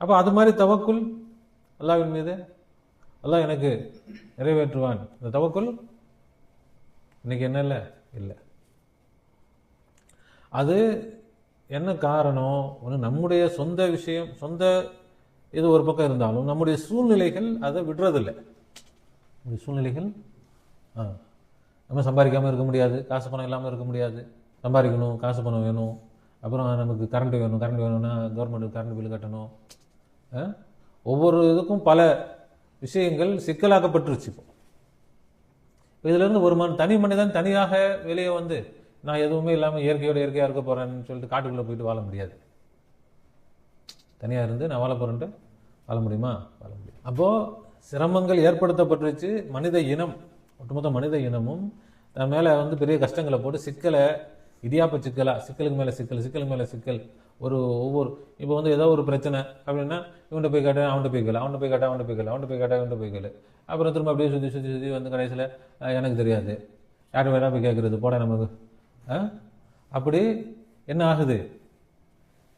S1: அப்போ அது மாதிரி தவக்குல் அல்லாஹ்வின் மீது, அல்லாஹ் எனக்கு நிறைவேற்றுவான், இந்த தவக்குல் இன்னைக்கு என்ன இல்லை. அது என்ன காரணம்? ஒன்று நம்முடைய சொந்த விஷயம், சொந்த இது ஒரு பக்கம் இருந்தாலும் நம்முடைய சூழ்நிலைகள் அதை விடுறதில்லை. நம்முடைய சூழ்நிலைகள் நம்ம சம்பாதிக்காமல் இருக்க முடியாது, காசு பணம் இல்லாமல் இருக்க முடியாது. சம்பாதிக்கணும், காசு பணம் வேணும், அப்புறம் நமக்கு கரண்ட் வேணும், கரண்ட் வேணும்னா கவர்மெண்ட்டுக்கு கரண்ட் பில் கட்டணும். ஒவ்வொரு இதுக்கும் பல விஷயங்கள் சிக்கலாக்கப்பட்டுருச்சு. இப்போ இதிலேருந்து ஒரு தனி மனிதன் தனியாக வெளியே வந்து நான் எதுவுமே இல்லாமல் இயற்கையோட இயற்கையாக இருக்க போகிறேன்னு சொல்லிட்டு காட்டுக்குள்ளே போயிட்டு வாழ முடியாது. தனியாக இருந்து நான் வாழ போகிறேன்ட்டு வாழ முடியுமா? வாழ முடியும். அப்போது சிரமங்கள் ஏற்படுத்தப்பட்டுருச்சு. மனித இனம், ஒட்டுமொத்த மனித இனமும் தன் மேலே வந்து பெரிய கஷ்டங்களை போட்டு சிக்கலை, இடியாப்ப சிக்கலாக, சிக்கலுக்கு மேலே சிக்கல், சிக்கலுக்கு மேலே சிக்கல். ஒவ்வொரு இப்போ வந்து ஏதோ ஒரு பிரச்சனை அப்படின்னா இவன்கிட்ட போய் கேட்டேன், அவன்கிட்ட போய் கேளு, அவன்கிட்ட போய் கேட்டேன், அவன்கிட்ட போய் கேளு, அவன்கிட்ட போய் கேட்டேன், இவன்கிட்ட போய் கேளு. அப்புறம் திரும்ப அப்படியே சுற்றி சுற்றி சுற்றி வந்து கடைசியில் எனக்கு தெரியாது, யார் வேணா போய் கேட்குறது, போட நமக்கு. அப்படி என்ன ஆகுது,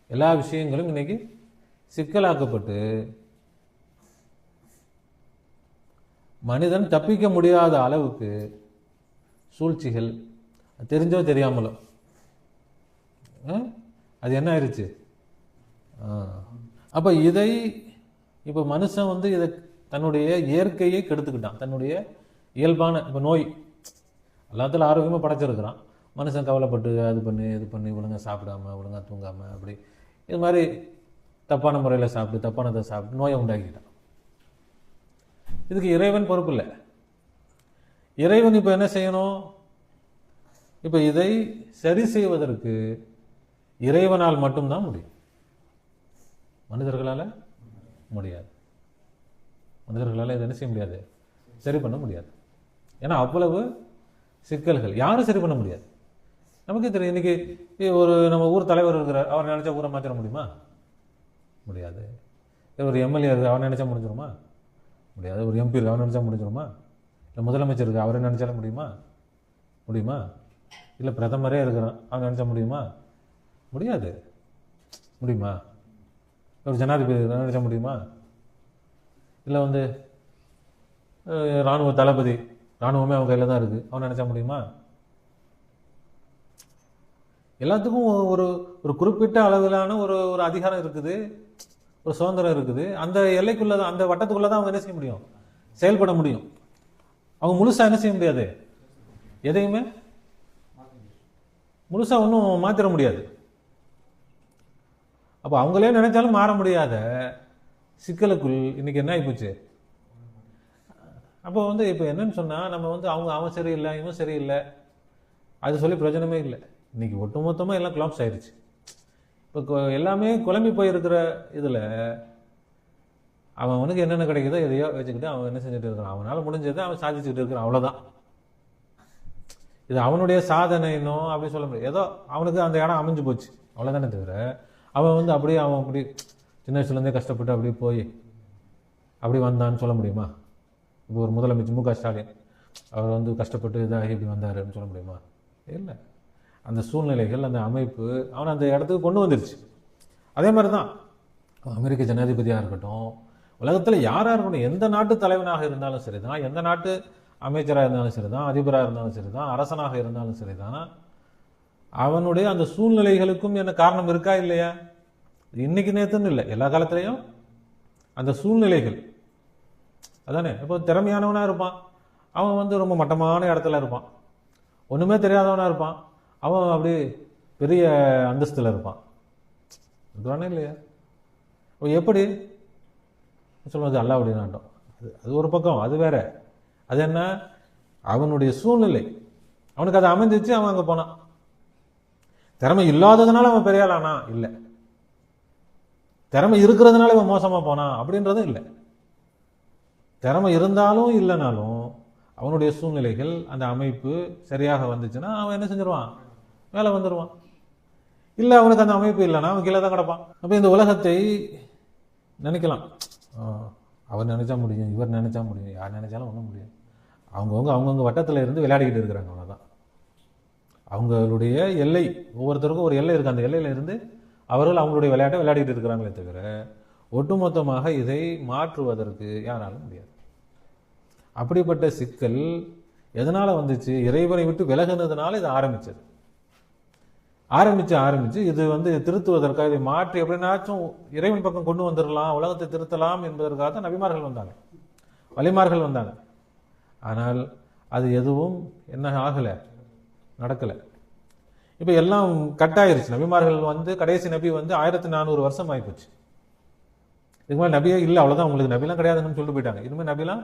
S1: எல்லா விஷயங்களும் இன்னைக்கு சிக்கலாக்கப்பட்டு மனிதன் தப்பிக்க முடியாத அளவுக்கு சூழ்ச்சிகள், தெரிஞ்சோ தெரியாமலோ, அது என்ன ஆயிடுச்சு. அப்போ இதை இப்போ மனுஷன் வந்து இதை தன்னுடைய இயற்கையை கெடுத்துக்கிட்டான். தன்னுடைய இயல்பான இப்போ நோய், எல்லாத்துல ஆரோக்கியமாக படைச்சிருக்கிறான். மனுஷன் கவலைப்பட்டு அது பண்ணி இது பண்ணி ஒழுங்காக சாப்பிடாம, ஒழுங்காக தூங்காமல், அப்படி இது மாதிரி தப்பான முறையில் சாப்பிட்டு தப்பானதை சாப்பிட்டு நோயை உண்டாக்கிட்டான். இதுக்கு இறைவன் பொறுப்பு இல்லை. இறைவன் இப்போ என்ன செய்யணும்? இப்போ இதை சரி செய்வதற்கு இறைவனால் மட்டும்தான் முடியும், மனிதர்களால் முடியாது. மனிதர்களால் இதை என்ன செய்ய முடியாது, சரி பண்ண முடியாது. ஏன்னா அவ்வளவு சிக்கல்கள், யாரும் சரி பண்ண முடியாது. நமக்கு தெரியும், இன்னைக்கு ஒரு நம்ம ஊர் தலைவர் இருக்கிறார், அவர் நினைச்சா ஊரை மாற்றிட முடியுமா? முடியாது. ஒரு எம்எல்ஏ இருக்கு, அவர் நினைச்சா முடிஞ்சிருமா? முடியாது. ஒரு எம்பி இருக்கு, அவர் நினைச்சா முடிஞ்சிருமா? இல்லை முதலமைச்சர் இருக்கு, அவரை நினைச்சாலும் முடியுமா? முடியுமா? இல்லை பிரதமரே இருக்கிறான், அவங்க நினைச்சா முடியுமா? முடியாது. முடியுமா? ஒரு ஜனாதிபதி நினைச்சா முடியுமா? இல்லை வந்து இராணுவ தளபதி, இராணுவமே அவங்க கையில் தான் இருக்குது, அவன் நினைச்சா முடியுமா? எல்லாத்துக்கும் ஒரு ஒரு குறிப்பிட்ட அளவிலான ஒரு ஒரு அதிகாரம் இருக்குது, ஒரு சுதந்திரம் இருக்குது. அந்த எல்லைக்குள்ள தான், அந்த வட்டத்துக்குள்ள தான் அவங்க என்ன செய்ய முடியும், செயல்பட முடியும். அவங்க முழுசா என்ன செய்ய முடியாது, எதையுமே முழுசா ஒன்றும் மாத்திர முடியாது. அப்போ அவங்களே நினைச்சாலும் மாற முடியாத சிக்கலுக்குள் இன்னைக்கு என்ன ஆகிப்போச்சு. அப்போ இப்போ என்னன்னு சொன்னா, நம்ம அவன் சரியில்லை, இவன் சரியில்லை, அது சொல்லி பிரயோஜனமே இல்லை. இன்னைக்கு ஒட்டுமொத்தமா எல்லாம் கொலாப்ஸ் ஆயிடுச்சு. இப்போ எல்லாமே குழம்பி போயிருக்கிற இதுல அவனுக்கு என்னென்ன கிடைக்குதோ எதையோ வச்சுக்கிட்டு அவன் என்ன செஞ்சுட்டு இருக்கிறான், அவனால முடிஞ்சதை அவன் சாதிச்சுக்கிட்டு இருக்கிறான், அவ்வளவுதான். இது அவனுடைய சாதனைனோ அப்படி சொல்ல முடியாது. ஏதோ அவனுக்கு அந்த இடம் அமைஞ்சு போச்சு, அவ்வளவுதானே தவிர அவன் அவன் அப்படி சின்ன வயசுலேருந்தே கஷ்டப்பட்டு அப்படி போய் அப்படி வந்தான்னு சொல்ல முடியுமா? இப்போ ஒரு முதலமைச்சர் மு க ஸ்டாலின் அவர் கஷ்டப்பட்டு இதாகி இப்படி வந்தாருன்னு சொல்ல முடியுமா? இல்லை. அந்த சூழ்நிலைகள், அந்த அமைப்பு அவனை அந்த இடத்துக்கு கொண்டு வந்துருச்சு. அதே மாதிரி தான் அமெரிக்க ஜனாதிபதியாக இருக்கட்டும், உலகத்தில் யாராக இருக்கட்டும், எந்த நாட்டு தலைவனாக இருந்தாலும் சரிதான், எந்த நாட்டு அமைச்சராக இருந்தாலும் சரிதான், அதிபராக இருந்தாலும் சரிதான், அரசனாக இருந்தாலும் சரிதான், அவனுடைய அந்த சூழ்நிலைகளுக்கும் என்ன காரணம் இருக்கா இல்லையா? இன்னைக்கு நேத்துன்னு இல்லை, எல்லா காலத்திலையும் அந்த சூழ்நிலைகள் அதானே. இப்போ திறமையானவனா இருப்பான், அவன் ரொம்ப மட்டமான இடத்துல இருப்பான். ஒண்ணுமே தெரியாதவனா இருப்பான், அவன் அப்படி பெரிய அந்தஸ்துல இருப்பான். இருக்கிறானே இல்லையா? எப்படி சொல்றது, அல்லாஹ்வுடைய நாட்டம். அது ஒரு பக்கம், அது வேற. அது என்ன, அவனுடைய சூழ்நிலை, அவனுக்கு அது அமைஞ்சிச்சு, அவன் அங்க போனான். திறமை இல்லாததுனால அவன் பெரிய ஆளானா இல்லை, திறமை இருக்கிறதுனால இவன் மோசமா போனான் அப்படின்றதும் இல்லை. திறமை இருந்தாலும் இல்லைனாலும் அவனுடைய சூழ்நிலைகள், அந்த அமைப்பு சரியாக வந்துச்சுன்னா அவன் என்ன செஞ்சிருவான், மேலே வந்துடுவான். இல்லை, அவனுக்கு அந்த அமைப்பு இல்லைன்னா அவன் கீழே தான் கிடப்பான். அப்போ இந்த உலகத்தை நினைக்கலாம், அவர் நினைச்சா முடியும், இவர் நினைச்சா முடியும், யார் நினைச்சாலும் ஒன்றும் முடியும். அவங்கவுங்க வட்டத்தில் இருந்து விளையாடிக்கிட்டு இருக்கிறாங்க, அவ்வளோதான். அவங்களுடைய எல்லை, ஒவ்வொருத்தருக்கும் ஒரு எல்லை இருக்கு, அந்த எல்லையில இருந்து அவர்கள் அவங்களுடைய விளையாட்டை விளையாடிட்டு இருக்கிறாங்களே தவிர ஒட்டுமொத்தமாக இதை மாற்றுவதற்கு யாராலும் முடியாது. அப்படிப்பட்ட சிக்கல் எதனால வந்துச்சு, இறைவனை விட்டு விலகுனதுனால இது ஆரம்பிச்சது. ஆரம்பிச்சு இது திருத்துவதற்காக, இதை மாற்றி எப்படின்னாச்சும் இறைவன் பக்கம் கொண்டு வந்துடலாம், உலகத்தை திருத்தலாம் என்பதற்காக தான் நபிமார்கள் வந்தாங்க, வலிமார்கள் வந்தாங்க. ஆனால் அது எதுவும் என்ன ஆகலை, நடக்கலை. இப்போ எல்லாம் கட்டாயிருச்சு. நபிமார்கள் கடைசி நபி 1400 வருஷம் ஆகிப்போச்சு. இதுக்கு மேலே நபியே இல்லை, அவ்வளோதான், உங்களுக்கு நபிலாம் கிடையாதுன்னு சொல்லிட்டு போயிட்டாங்க. இனிமேல் நபிலாம்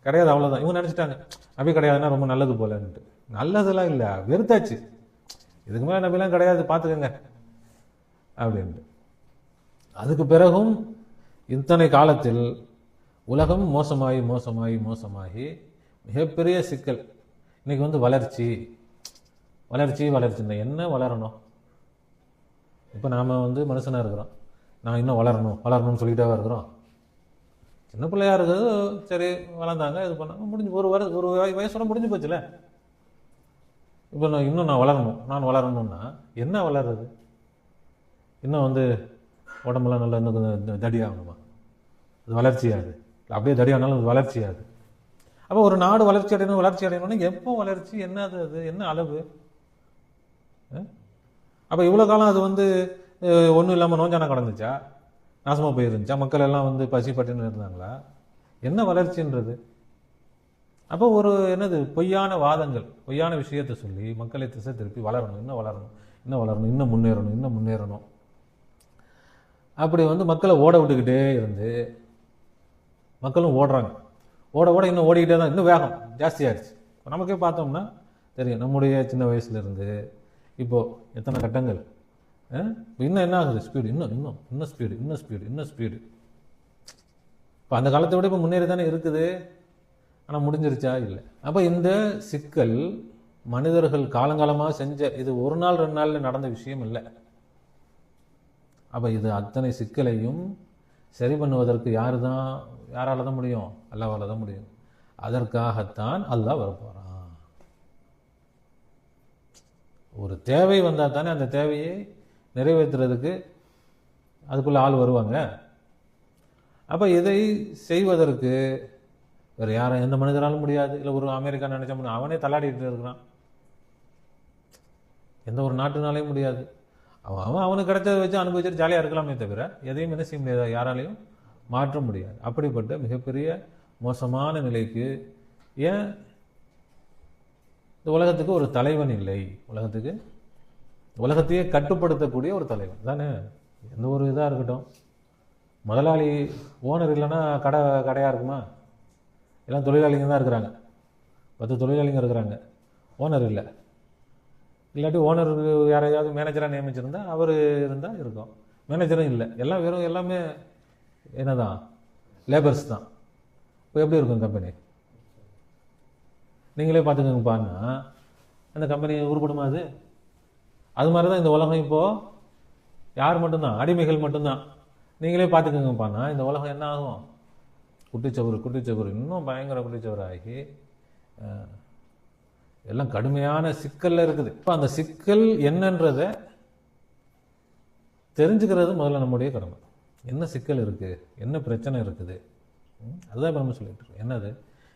S1: கிடையாது, அவ்வளோதான். இவங்க நினச்சிட்டாங்க நபி கிடையாதுன்னா ரொம்ப நல்லது போலன்ட்டு. நல்லதெல்லாம் இல்லை, வெறுத்தாச்சு. இதுக்கு மேலே நபிலாம் கிடையாது, பார்த்துக்கங்க அப்படின்ட்டு. அதுக்கு பிறகும் இத்தனை காலத்தில் உலகம் மோசமாகி மோசமாகி மோசமாகி மிகப்பெரிய சிக்கல். இன்னைக்கு வளர்ச்சி வளர்ச்சி வளர்ச்சின்னா என்ன வளரணும்? இப்போ நாம் மனுஷனாக இருக்கிறோம், நான் இன்னும் வளரணும்னு சொல்லிட்டே இருக்கிறோம். சின்ன பிள்ளையா இருக்குது, சரி வளர்ந்தாங்க, இது பண்ணாங்க, முடிஞ்சு ஒரு வயசோட முடிஞ்சு போச்சுல. இப்போ நான் வளரணும்னா என்ன வளர்றது? இன்னும் உடம்புலாம் நல்லா இன்னும் தடியாகணுமா? அது வளர்ச்சியாது, அப்படியே தடியானாலும் அது வளர்ச்சியாது. அப்போ ஒரு நாடு வளர்ச்சி அடையணும்னா எப்போ வளர்ச்சி, என்னது, அது என்ன அளவு? அப்போ இவ்வளோ காலம் அது ஒன்றும் இல்லாமல் நோஞ்சானா கடந்துச்சா, நாசமாக போயிருந்துச்சா, மக்கள் எல்லாம் பசி பட்டின்னு இருந்தாங்களா? என்ன வளர்ச்சின்றது? அப்போ என்னது, பொய்யான வாதங்கள், பொய்யான விஷயத்தை சொல்லி மக்களை திசை திருப்பி வளரணும், இன்னும் முன்னேறணும். அப்படி மக்களை ஓட விட்டுக்கிட்டே இருந்து மக்களும் ஓடுறாங்க. ஓட இன்னும் ஓடிக்கிட்டே தான், இன்னும் வேகம் ஜாஸ்தியாகிடுச்சு. நமக்கே பார்த்தோம்னா தெரியும், நம்முடைய சின்ன வயசுல இருந்து இப்போ எத்தனை கட்டங்கள். இன்னும் என்ன ஆகுது, ஸ்பீடு, இன்னும் ஸ்பீடு. இப்போ அந்த காலத்தை விட இப்போ முன்னேறி தானே இருக்குது, ஆனால் முடிஞ்சிருச்சா? இல்லை. அப்போ இந்த சிக்கல் மனிதர்கள் காலங்காலமாக செஞ்ச, இது ஒரு நாள் 2 நாளில் நடந்த விஷயம் இல்லை. அப்போ இது அத்தனை சிக்கலையும் சரி பண்ணுவதற்கு யாரால தான் முடியும்? அல்லாஹ்வால தான் முடியும். அதற்காகத்தான் அல்லாஹ் வரப்போறான். ஒரு தேவை வந்தால் தானே அந்த தேவையை நிறைவேற்றுறதுக்கு அதுக்குள்ள ஆள் வருவாங்க. அப்போ இதை செய்வதற்கு வேறு யாரும், எந்த மனிதராலும் முடியாது. இல்லை ஒரு அமெரிக்கா நினைச்ச அவனே தள்ளாடிட்டு இருக்கிறான். எந்த ஒரு நாட்டுனாலையும் முடியாது. அவனுக்கு கிடைச்சதை வச்சு அனுபவிச்சுட்டு ஜாலியாக இருக்கலாமே தவிர எதையும் என்ன செய்ய முடியாது, யாராலையும் மாற்ற முடியாது. அப்படிப்பட்ட மிகப்பெரிய மோசமான நிலைக்கு ஏன் இந்த உலகத்துக்கு ஒரு தலைவன் இல்லை? உலகத்தையே கட்டுப்படுத்தக்கூடிய ஒரு தலைவன் தானே. எந்த ஒரு இதாக இருக்கட்டும், முதலாளி ஓனர் இல்லைன்னா கடையாக இருக்குமா? எல்லாம் தொழிலாளிங்க தான் இருக்கிறாங்க. 10 தொழிலாளிங்க இருக்கிறாங்க, ஓனர் இல்லை. இல்லாட்டி ஓனர் யாரையாவது மேனேஜராக நியமிச்சிருந்தா அவர் இருந்தால் இருக்கும். மேனேஜரும் இல்லை, எல்லாம் எல்லாமே என்னதான், லேபர்ஸ் தான். இப்போ எப்படி இருக்கும் கம்பெனி? நீங்களே பார்த்துக்கோங்கப்பான்னா அந்த கம்பெனி உருப்படுமா? அது மாதிரி தான் இந்த உலகம். இப்போது யார் மட்டும்தான்? அடிமைகள் மட்டும்தான். நீங்களே பார்த்துக்கோங்கப்பான்னா இந்த உலகம் என்ன ஆகும்? குட்டிச்சவறு இன்னும் பயங்கர குட்டிச்சவறு ஆகி எல்லாம் கடுமையான சிக்கல்ல இருக்குது. இப்போ அந்த சிக்கல் என்னன்றதை தெரிஞ்சுக்கிறது முதல்ல நம்முடைய கடமை. என்ன சிக்கல் இருக்குது, என்ன பிரச்சனை இருக்குது, அதுதான் இப்போ நம்ம சொல்லிட்டு இருக்கோம். என்னது?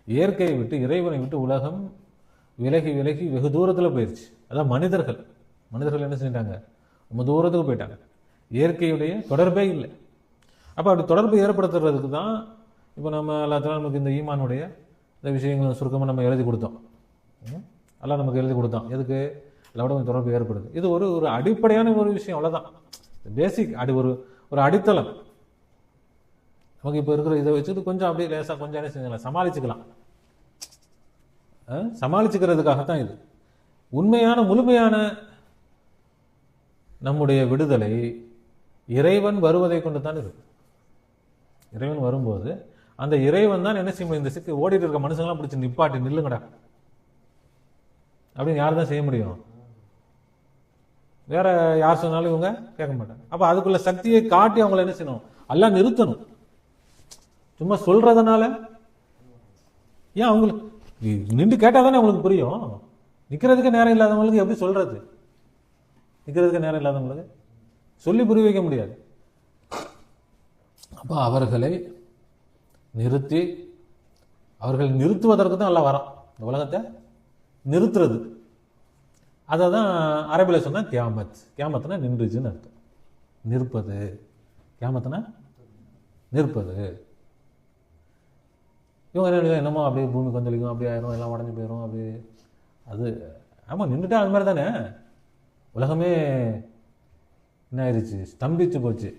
S1: இயற்கையை விட்டு, இறைவனை விட்டு உலகம் விலகி வெகு தூரத்தில் போயிடுச்சு. அதான் மனிதர்கள் என்ன செஞ்சிட்டாங்க? ரொம்ப தூரத்துக்கு போயிட்டாங்க. இயற்கையுடைய தொடர்பே இல்லை. அப்போ அப்படி தொடர்பு ஏற்படுத்துறதுக்கு தான் இப்போ நம்ம எல்லாத்திலும் நமக்கு இந்த ஈமானுடைய இந்த விஷயங்களை சுருக்கமாக நம்ம எழுதி கொடுத்தோம். எல்லாம் நமக்கு எழுதி கொடுத்தோம். எதுக்கு? இதோட தொடர்பு ஏற்படுது. இது ஒரு அடிப்படையான ஒரு விஷயம், அவ்வளோதான். பேசிக் ஒரு அடித்தளம். நமக்கு இப்போ இருக்கிற இதை வச்சுட்டு கொஞ்சம் அப்படியே லேசாக கொஞ்சம் என்ன செஞ்சுக்கலாம், சமாளிச்சுக்கலாம். சமாளிச்சுக்கிறதுக்காகத்தான் இது. உண்மையான முழுமையான நம்முடைய விடுதலை இறைவன் வருவதை கொண்டு தான் இருக்கு. இறைவன் வரும்போது அந்த இறைவன் தான் என்ன செய்ய, இந்த சிக்கு ஓடிட்டு இருக்க மனுஷங்களாம் பிடிச்சி நிப்பாட்டி நில்லுங்கடா அப்படின்னு யார் தான் செய்ய முடியும்? வேற யார் சொன்னாலும் இவங்க கேட்க மாட்டாங்க. அப்ப அதுக்குள்ள சக்தியை காட்டி அவங்களை என்ன செய்யணும்? எல்லாம் நிறுத்தணும். சும்மா சொல்றதுனால ஏன் அவங்களுக்கு நின்று கேட்டா தானே அவங்களுக்கு புரியும். நிக்கிறதுக்கு நேரம் இல்லாதவங்களுக்கு எப்படி சொல்றது? நிக்கிறதுக்கு நேரம் இல்லாதவங்களுக்கு சொல்லி புரிய வைக்க முடியாது. அப்ப அவர்களை நிறுத்தி, அவர்கள் நிறுத்துவதற்கு தான் எல்லாம் வரோம். இந்த உலகத்தை நிறுத்துறது. அதை தான் அரபியில் சொன்னா கியாமத்னா நின்றுச்சுன்னு அர்த்தம். நிற்பது. கியாமத்னா நிற்பது. இவங்க என்னமோ அப்படியே பூமி கொந்தளிக்கும், அப்படியே ஆயிரும், எல்லாம் உடஞ்சி போயிடும், அப்படியே அது ஆமாம் நின்றுட்டா அது மாதிரி தானே. உலகமே என்ன ஆயிடுச்சு? ஸ்தம்பிச்சு போச்சு.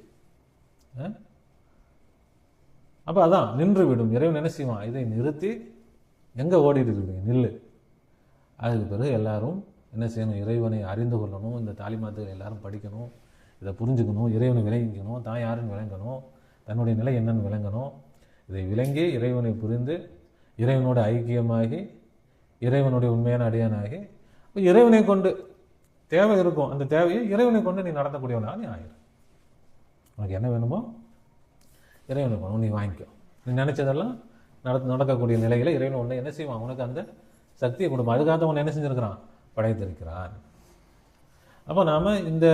S1: அப்போ அதான் நின்று விடும். இறைவன் என்ன செய்வான்? இதை நிறுத்தி எங்கே ஓடிட்டு இருக்கீங்க நில்லு. அதுக்கு பிறகு எல்லாரும் என்ன செய்யணும்? இறைவனை அறிந்து கொள்ளணும். இந்த தாலிமாத்துகள் எல்லாரும் படிக்கணும், இதை புரிஞ்சுக்கணும், இறைவனை விளங்கிக்கணும், தான் யாருன்னு விளங்கணும், தன்னுடைய நிலை என்னன்னு விளங்கணும். இதை விளங்கி இறைவனை புரிந்து இறைவனோட ஐக்கியமாகி இறைவனுடைய உண்மையான அடியானாகி இறைவனை கொண்டு தேவை இருக்கும், அந்த தேவையை இறைவனை கொண்டு நீ நடத்தக்கூடியவனா நீ ஆயிரும். உனக்கு என்ன வேணுமோ இறைவனை கொண்டு நீ வாங்கிக்கோ. நீ நினைச்சதெல்லாம் நடக்கக்கூடிய நிலையில இறைவன் உன்னை என்ன செய்வான்? உனக்கு அந்த சக்தியை கொடுப்போம். அதுக்காக உன்னை என்ன செஞ்சிருக்கிறான்? படைத்திருக்கிறான். அப்போ நாம இந்த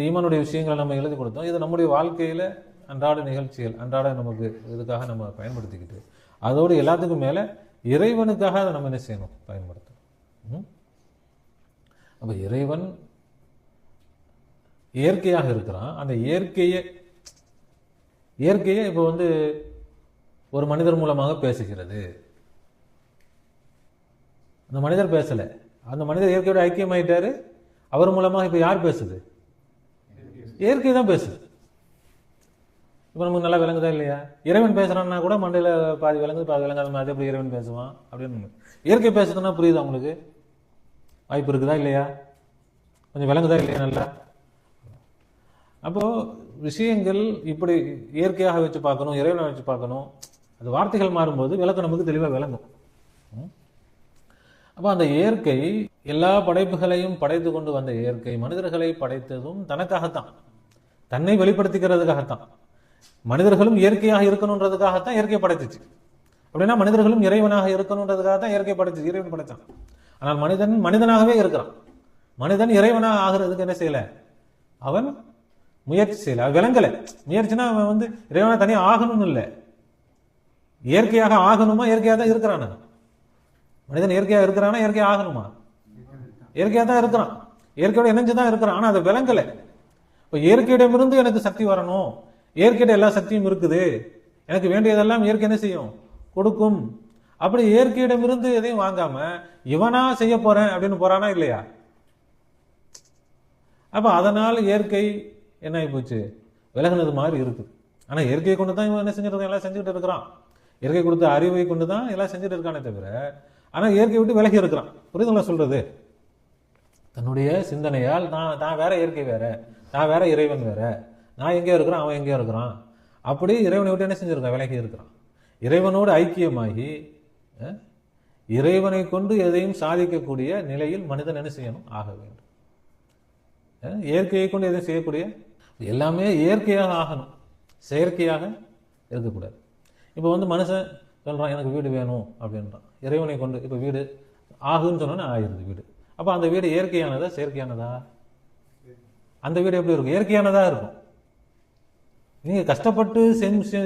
S1: ஈமானுடைய விஷயங்களை நம்ம எழுதி கொடுத்தோம். இது நம்முடைய வாழ்க்கையில அன்றாட நிகழ்ச்சிகள், அன்றாட நமக்கு இதுக்காக நம்ம பயன்படுத்திக்கிட்டு, அதோடு எல்லாத்துக்கும் மேல இறைவனுக்காக அதை நம்ம என்ன செய்யணும்? பயன்படுத்தணும். அப்ப இறைவன் இயற்கையாக இருக்கிறான். அந்த இயற்கையை இப்போ ஒரு மனிதர் மூலமாக பேசுகிறது. அந்த மனிதர் பேசல, அந்த மனிதர் இயற்கையோட ஐக்கியமாயிட்டாரு. அவர் மூலமாக இப்ப யார் பேசுது? இயற்கை தான் பேசுது. இப்ப நமக்கு நல்லா விளங்குதா இல்லையா? இறைவன் பேசுறான்னா கூட மண்டையில பாதி விளங்குது, பாதி விளங்காத மாதிரி எப்படி இறைவன் பேசுவான் அப்படின்னு. இயற்கை பேசுதுன்னா புரியுதா உங்களுக்கு? வாய்ப்பு இருக்குதா இல்லையா? கொஞ்சம் விளங்குதா இல்லையா? நல்லா. அப்போ விஷயங்கள் இப்படி இயற்கையாக வச்சு பார்க்கணும், இறைவனை வச்சு பார்க்கணும். அது வார்த்தைகள் மாறும்போது விளக்கம் நமக்கு தெளிவாக விளங்கும். அப்போ அந்த இயற்கை எல்லா படைப்புகளையும் படைத்து கொண்டு வந்த இயற்கை மனிதர்களை படைத்ததும் தனக்காகத்தான், தன்னை வெளிப்படுத்திக்கிறதுக்காகத்தான். மனிதர்களும் இயற்கையாக இருக்கணுன்றதுக்காகத்தான் இயற்கை படைத்துச்சு. அப்படின்னா மனிதர்களும் இறைவனாக இருக்கணுன்றதுக்காகத்தான் இயற்கை படைச்சு, இறைவன் படைத்தான். ஆனால் மனிதன் மனிதனாகவே இருக்கிறான். மனிதன் இறைவனாக ஆகிறதுக்கு என்ன செய்யல? அவன் முயற்சி செய்யல, விளங்கல. முயற்சினா அவன் இறைவனா தனியா ஆகணும்னு இல்லை, இயற்கையாக ஆகணுமா? இயற்கையாக தான் இருக்கிறான். மனிதன் இயற்கையாக இருக்கிறானா? இயற்கையாக ஆகணுமா? இயற்கையாக தான் இருக்கிறான். இயற்கையோட இணைஞ்சு தான் இருக்கிறான், ஆனால் அதை விளங்கலை. இப்போ இயற்கையிடமிருந்து எனக்கு சக்தி வரணும், இயற்கையிட எல்லா சக்தியும் இருக்குது, எனக்கு வேண்டியதெல்லாம் இயற்கை என்ன செய்யும், கொடுக்கும். அப்படி இயற்கையிடமிருந்து எதையும் வாங்காம இவனா செய்ய போறேன் அப்படின்னு போறானா இல்லையா? அப்ப அதனால் இயற்கை என்ன ஆகி போச்சு, விலகுனது மாதிரி இருக்குது. ஆனா இயற்கையை கொண்டு தான் இவன் என்ன செஞ்சுட்டு எல்லாம் செஞ்சுட்டு இருக்கிறான், இயற்கை கொடுத்த அறிவை கொண்டு தான் எல்லாம் செஞ்சுட்டு இருக்கானே தவிர, ஆனா இயற்கை விட்டு விலகி இருக்கிறான். புரியுதுங்களா சொல்றது? தன்னுடைய சிந்தனையால் நான் வேற, இயற்கை வேற, நான் வேற, இறைவன் வேற, நான் எங்கேயோ இருக்கிறான், அவன் எங்கேயோ இருக்கிறான், அப்படி இறைவனை விட்டு என்ன செஞ்சிருக்கான், விலகி இருக்கிறான். இறைவனோடு ஐக்கியமாகி இறைவனை கொண்டு எதையும் சாதிக்கக்கூடிய நிலையில் மனிதன் என்ன செய்யணும், ஆக வேண்டும். இயற்கையை கொண்டு எதையும் செய்யக்கூடிய எல்லாமே இயற்கையாக ஆகணும், செயற்கையாக இருக்கக்கூடாது. இப்போ மனுஷன் சொல்றான் எனக்கு வீடு வேணும் அப்படின்றான், இறைவனை கொண்டு இப்போ வீடு ஆகுன்னு சொன்னோன்னா ஆகிருது வீடு. அப்போ அந்த வீடு இயற்கையானதா செயற்கையானதா? அந்த வீடு எப்படி இருக்கும், இயற்கையானதா இருக்கும். நீங்க கஷ்டப்பட்டு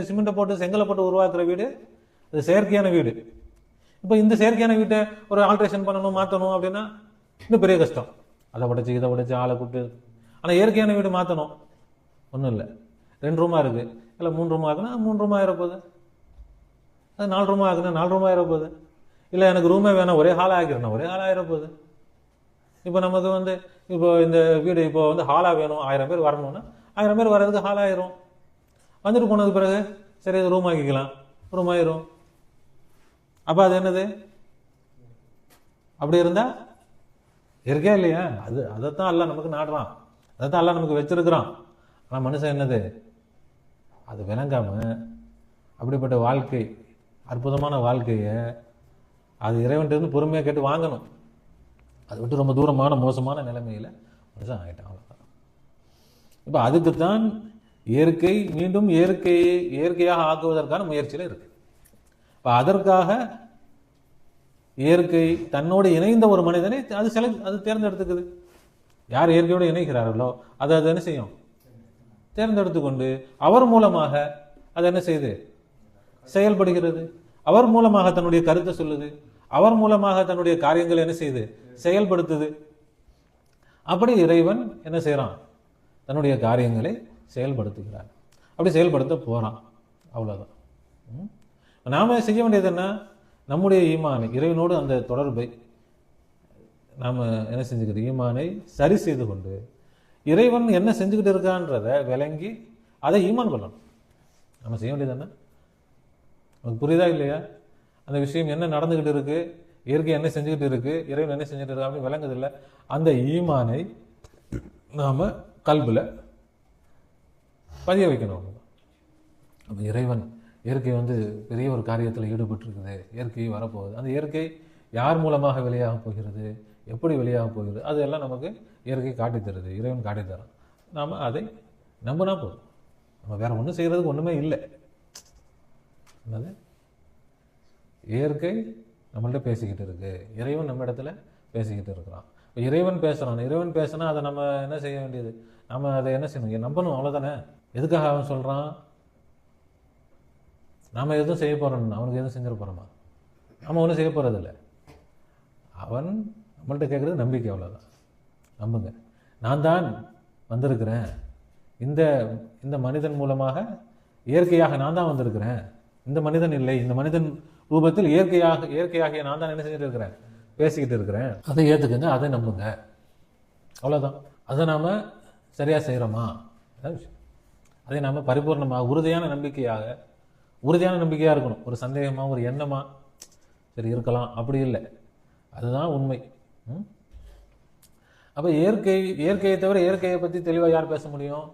S1: சிமெண்ட்டை போட்டு செங்கலை போட்டு உருவாக்குற வீடு அது செயற்கையான வீடு. இப்போ இந்த செயற்கையான வீட்டை ஒரு ஆல்ட்ரேஷன் பண்ணணும், மாற்றணும் அப்படின்னா இன்னும் பெரிய கஷ்டம். அதை உடைச்சி இதை உடைச்சி ஆளை கூப்பிட்டு. ஆனால் இயற்கையான வீடு மாற்றணும் ஒன்றும் இல்லை, 2 ரூமா இருக்கு, இல்லை 3 ரூமா ஆகுனா 3 ரூமா ஆயிரப்போகுது, அது 4 ரூமா ஆகுனா 4 ரூமா ஆயிரப்போகுது, இல்லை எனக்கு ரூமே வேணாம் ஒரே ஹால் ஆகிக்கிறேன்னா ஒரே ஹால் ஆயிரப்போகுது. இப்போ நமக்கு இப்போ இந்த வீடு இப்போ ஹாலாக வேணும், 1000 பேர் வரணும்னா 1000 பேர் வர்றதுக்கு ஹால் ஆயிரும். வந்துட்டு போனது பிறகு சரி இது ரூம் ஆக்கிக்கலாம், ரூம் ஆயிரும். அப்போ அது என்னது, அப்படி இருந்தா இருக்கே இல்லையா? அதைத்தான் எல்லாம் நமக்கு நாடுறான், அதைத்தான் எல்லாம் நமக்கு வச்சிருக்கிறான். ஆனால் மனுஷன் என்னது, அது விளங்காம அப்படிப்பட்ட வாழ்க்கை, அற்புதமான வாழ்க்கையை அது இறைவன்ட்டு பொறுமையாக கேட்டு வாங்கணும். அதை விட்டு ரொம்ப தூரமான மோசமான நிலைமையில மனுஷன் ஆகிட்டான், அவ்வளோதான். இப்போ அதுக்குத்தான் இயற்கை மீண்டும் இயற்கையாக ஆக்குவதற்கான முயற்சியில் இருக்கு. இப்போ அதற்காக இயற்கை தன்னோடு இணைந்த ஒரு மனிதனை அது தேர்ந்தெடுத்துக்குது. யார் இயற்கையோடு இணைகிறார்களோ அதை என்ன செய்யும், தேர்ந்தெடுத்து கொண்டு அவர் மூலமாக அது என்ன செய்யுது, செயல்படுகிறது. அவர் மூலமாக தன்னுடைய கருத்தை சொல்லுது, அவர் மூலமாக தன்னுடைய காரியங்களை என்ன செய்யுது, செயல்படுத்துது. அப்படி இறைவன் என்ன செய்யறான், தன்னுடைய காரியங்களை செயல்படுத்துகிறார். அப்படி செயல்படுத்த போறான், அவ்வளவுதான். நாம செய்ய வேண்டியது என்ன, நம்முடைய ஈமானை, இறைவனோடு அந்த தொடர்பை நாம என்ன செஞ்சுக்கிட்டு ஈமானை சரி செய்து கொண்டு இறைவன் என்ன செஞ்சுக்கிட்டு இருக்கான்றதை விளங்கி அதை ஈமான் கொள்ளணும். நம்ம செய்ய வேண்டியது என்ன, நமக்கு புரியுதா இல்லையா? அந்த விஷயம் என்ன நடந்துகிட்டு இருக்கு, இயற்கை என்ன செஞ்சுக்கிட்டு இருக்கு, இறைவன் என்ன செஞ்சுட்டு இருக்கா அப்படின்னு விளங்குதில்லை. அந்த ஈமானை நாம கல்புல பதிய வைக்கணும். அப்போ இறைவன் இயற்கை பெரிய ஒரு காரியத்தில் ஈடுபட்டிருக்குது, இயற்கை வரப்போகுது. அந்த இயற்கை யார் மூலமாக வெளியாக போகிறது, எப்படி வெளியாக போகிறது, அதெல்லாம் நமக்கு இயற்கை காட்டி தருது, இறைவன் காட்டி தரோம். நாம் அதை நம்பினா போதும். நம்ம வேற ஒன்றும் செய்கிறதுக்கு ஒன்றுமே இல்லை. என்னது, இயற்கை நம்மள்ட்ட பேசிக்கிட்டு இருக்கு, இறைவன் நம்ம இடத்துல பேசிக்கிட்டு இருக்கிறான். இப்போ இறைவன் பேசுகிறான், இறைவன் பேசினா அதை நம்ம என்ன செய்ய வேண்டியது, நம்ம அதை என்ன செய்யணும், நம்பணும், அவ்வளோதானே. எதுக்காக அவன் சொல்கிறான், நாம் எதுவும் செய்ய போகிறோம், அவனுக்கு எதுவும் செஞ்சிட போகிறோமா? நம்ம ஒன்றும் செய்ய போகிறதில்ல. அவன் நம்மள்கிட்ட கேட்குறது நம்பிக்கை, அவ்வளோதான். நம்புங்க, நான் தான் வந்திருக்கிறேன், இந்த மனிதன் மூலமாக இயற்கையாக நான் தான் வந்திருக்கிறேன், இந்த மனிதன் இல்லை, இந்த மனிதன் ரூபத்தில் இயற்கையாகிய நான் தான் என்ன செஞ்சுட்டு இருக்கிறேன், பேசிக்கிட்டு இருக்கிறேன். அதை ஏற்றுக்குங்க, அதை நம்புங்க, அவ்வளோதான். அதை நாம் சரியாக செய்கிறோமா, அதான் விஷயம். அதை நாம் பரிபூர்ணமாக உறுதியான நம்பிக்கையாக இருக்கணும். ஒரு சந்தேகமாக, ஒரு எண்ணமாக சரி இருக்கலாம், அப்படி இல்லை, அதுதான் உண்மை. அப்போ இயற்கையை தவிர இயற்கையை பற்றி தெளிவாக யார் பேச முடியும்?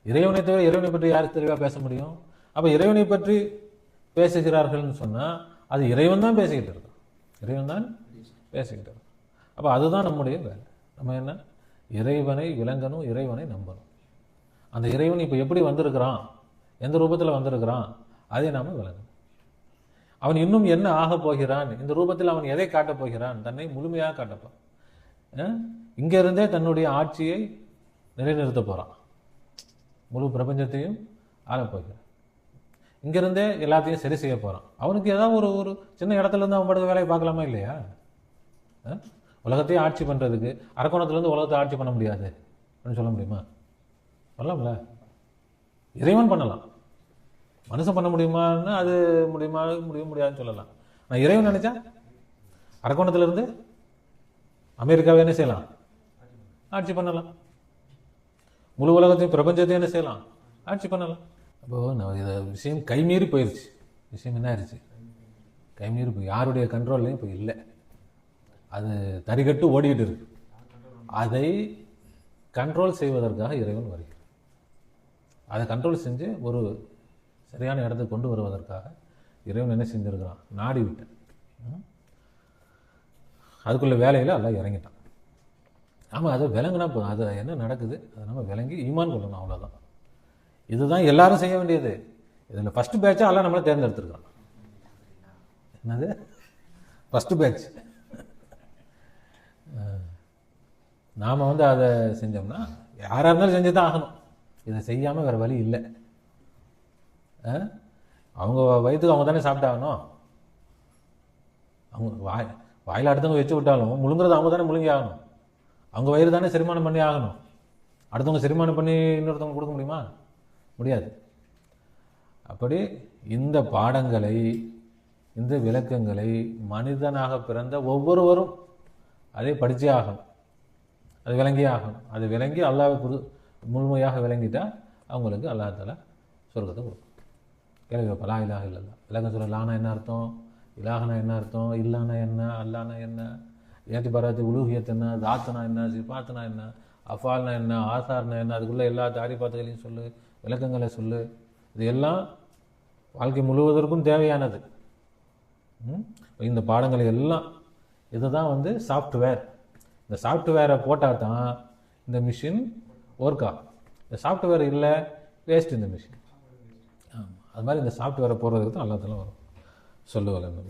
S1: இறைவனை தவிர இறைவனை பற்றி யார் தெளிவாக பேச முடியும்? அப்போ இறைவனை பற்றி பேசுகிறார்கள்னு சொன்னால் அது இறைவன் தான் பேசிக்கிட்டு இருக்கோம், இறைவன் தான் பேசிக்கிட்டு இருக்கோம். அப்போ அதுதான் நம்முடைய வேலை. நம்ம என்ன, இறைவனை விளங்கணும், இறைவனை நம்பணும். அந்த இறைவன் இப்போ எப்படி வந்திருக்கிறான், எந்த ரூபத்தில் வந்திருக்கிறான், அதை நாம் விளங்கணும். அவன் இன்னும் என்ன ஆக போகிறான், இந்த ரூபத்தில் அவன் எதை காட்டப் போகிறான், தன்னை முழுமையாக காட்டப்பான். இங்கிருந்தே தன்னுடைய ஆட்சியை நிலைநிறுத்த போகிறான், முழு பிரபஞ்சத்தையும் ஆளப்போகிறான். இங்கிருந்தே எல்லாத்தையும் சரி செய்ய போகிறான். அவனுக்கு ஏதாவது ஒரு சின்ன இடத்துல இருந்து அவன் படுத்த வேலையை பார்க்கலாமா இல்லையா? உலகத்தையே ஆட்சி பண்ணுறதுக்கு அரக்கோணத்துலேருந்து உலகத்தை ஆட்சி பண்ண முடியாது அப்படின்னு சொல்ல முடியுமா? பண்ணலாம்ல. இறைவன் பண்ணலாம். மனுஷன் பண்ண முடியுமான்னு அது முடியாதுன்னு சொல்லலாம். நான் இறைவன் நினைச்சா அரக்கோணத்திலிருந்து அமெரிக்காவை என்ன செய்யலாம்? ஆட்சி பண்ணலாம். முழு உலகத்தையும் பிரபஞ்சத்தையும் என்ன செய்யலாம்? ஆட்சி பண்ணலாம். அப்போது இதை விஷயம் கைமீறி போயிடுச்சு. விஷயம் என்ன ஆயிடுச்சு? கைமீறி போய் யாருடைய கண்ட்ரோல்லையும் இப்போ இல்லை. அது தறிகட்டு ஓடிக்கிட்டு இருக்கு. அதை கண்ட்ரோல் செய்வதற்காக இறைவன் வருகிறார். அதை கண்ட்ரோல் செஞ்சு ஒரு சரியான இடத்துக்கு கொண்டு வருவதற்காக இறைவன் என்ன செஞ்சிருக்கிறான்? நாடி விட்டேன். அதுக்குள்ள வேலையில் எல்லாம் இறங்கிட்டான். ஆமாம், அதை விளங்குனா போதும். அது என்ன நடக்குது அதை நம்ம விளங்கி ஈமான் கொள்ளணும், அவ்வளோதான். இதுதான் எல்லாரும் செய்ய வேண்டியது. இதில் ஃபஸ்ட்டு பேட்சாக எல்லாம் நம்மளை தேர்ந்தெடுத்துருக்கான். என்னது ஃபஸ்ட்டு பேட்ச்? நாம் அதை செஞ்சோம்னா யாராக இருந்தாலும் செஞ்சு தான் ஆகணும். இதை செய்யாமல் வேறு வழி இல்லை. அவங்க வயிற்றுக்கு அவங்க தானே சாப்பிட்டாகணும். அவங்க வாயில் அடுத்தவங்க வச்சு விட்டாலும் முழுங்குறது அவங்க தானே முழுங்கி ஆகணும். அவங்க வயிறு தானே செரிமானம் பண்ணி ஆகணும். அடுத்தவங்க செரிமானம் பண்ணி இன்னொருத்தவங்க கொடுக்க முடியுமா? முடியாது. அப்படி இந்த பாடங்களை, இந்த விளக்கங்களை மனிதனாக பிறந்த ஒவ்வொருவரும் அதை படித்தே ஆகணும். அது விளங்கியே ஆகணும். அது விளங்கி அல்லாஹ்வை முழுமையாக விளங்கிட்டால் அவங்களுக்கு அல்லாஹ் தஆலா சொர்க்கத்தை கொடுக்கும். கேள்வி வைப்பா, லா இலாஹ இல்லல்லாஹ். விளக்கம் சொல்ல, லானா என்ன அர்த்தம், இலாஹனா என்ன அர்த்தம், இல்லானா என்ன, அல்லானா என்ன, ஏத்திபாராத்து உலூஹியத் என்ன, தாத்தனா என்ன, சிபாத்தனா என்ன, அஃபால்னா என்ன, ஆசார்னா என்ன, அதுக்குள்ளே எல்லா தாரிபாத்துகளையும் சொல்லு, விளக்கங்களை சொல்லு. இது எல்லாம் வாழ்க்கை முழுவதற்கும் தேவையானது. இந்த பாடங்களை எல்லாம் இதுதான் சாஃப்ட்வேர். இந்த சாஃப்ட்வேரை போட்டால் தான் இந்த மிஷின் ஒர்க் ஆகும். இந்த சாஃப்ட்வேர் இல்லை, வேஸ்ட் இந்த மிஷின். ஆமாம், அது மாதிரி இந்த சாஃப்ட்வேரை போடுறதுக்கு தான் அல்லாஹ் தஆலா வரும். சொல்லுவாங்க.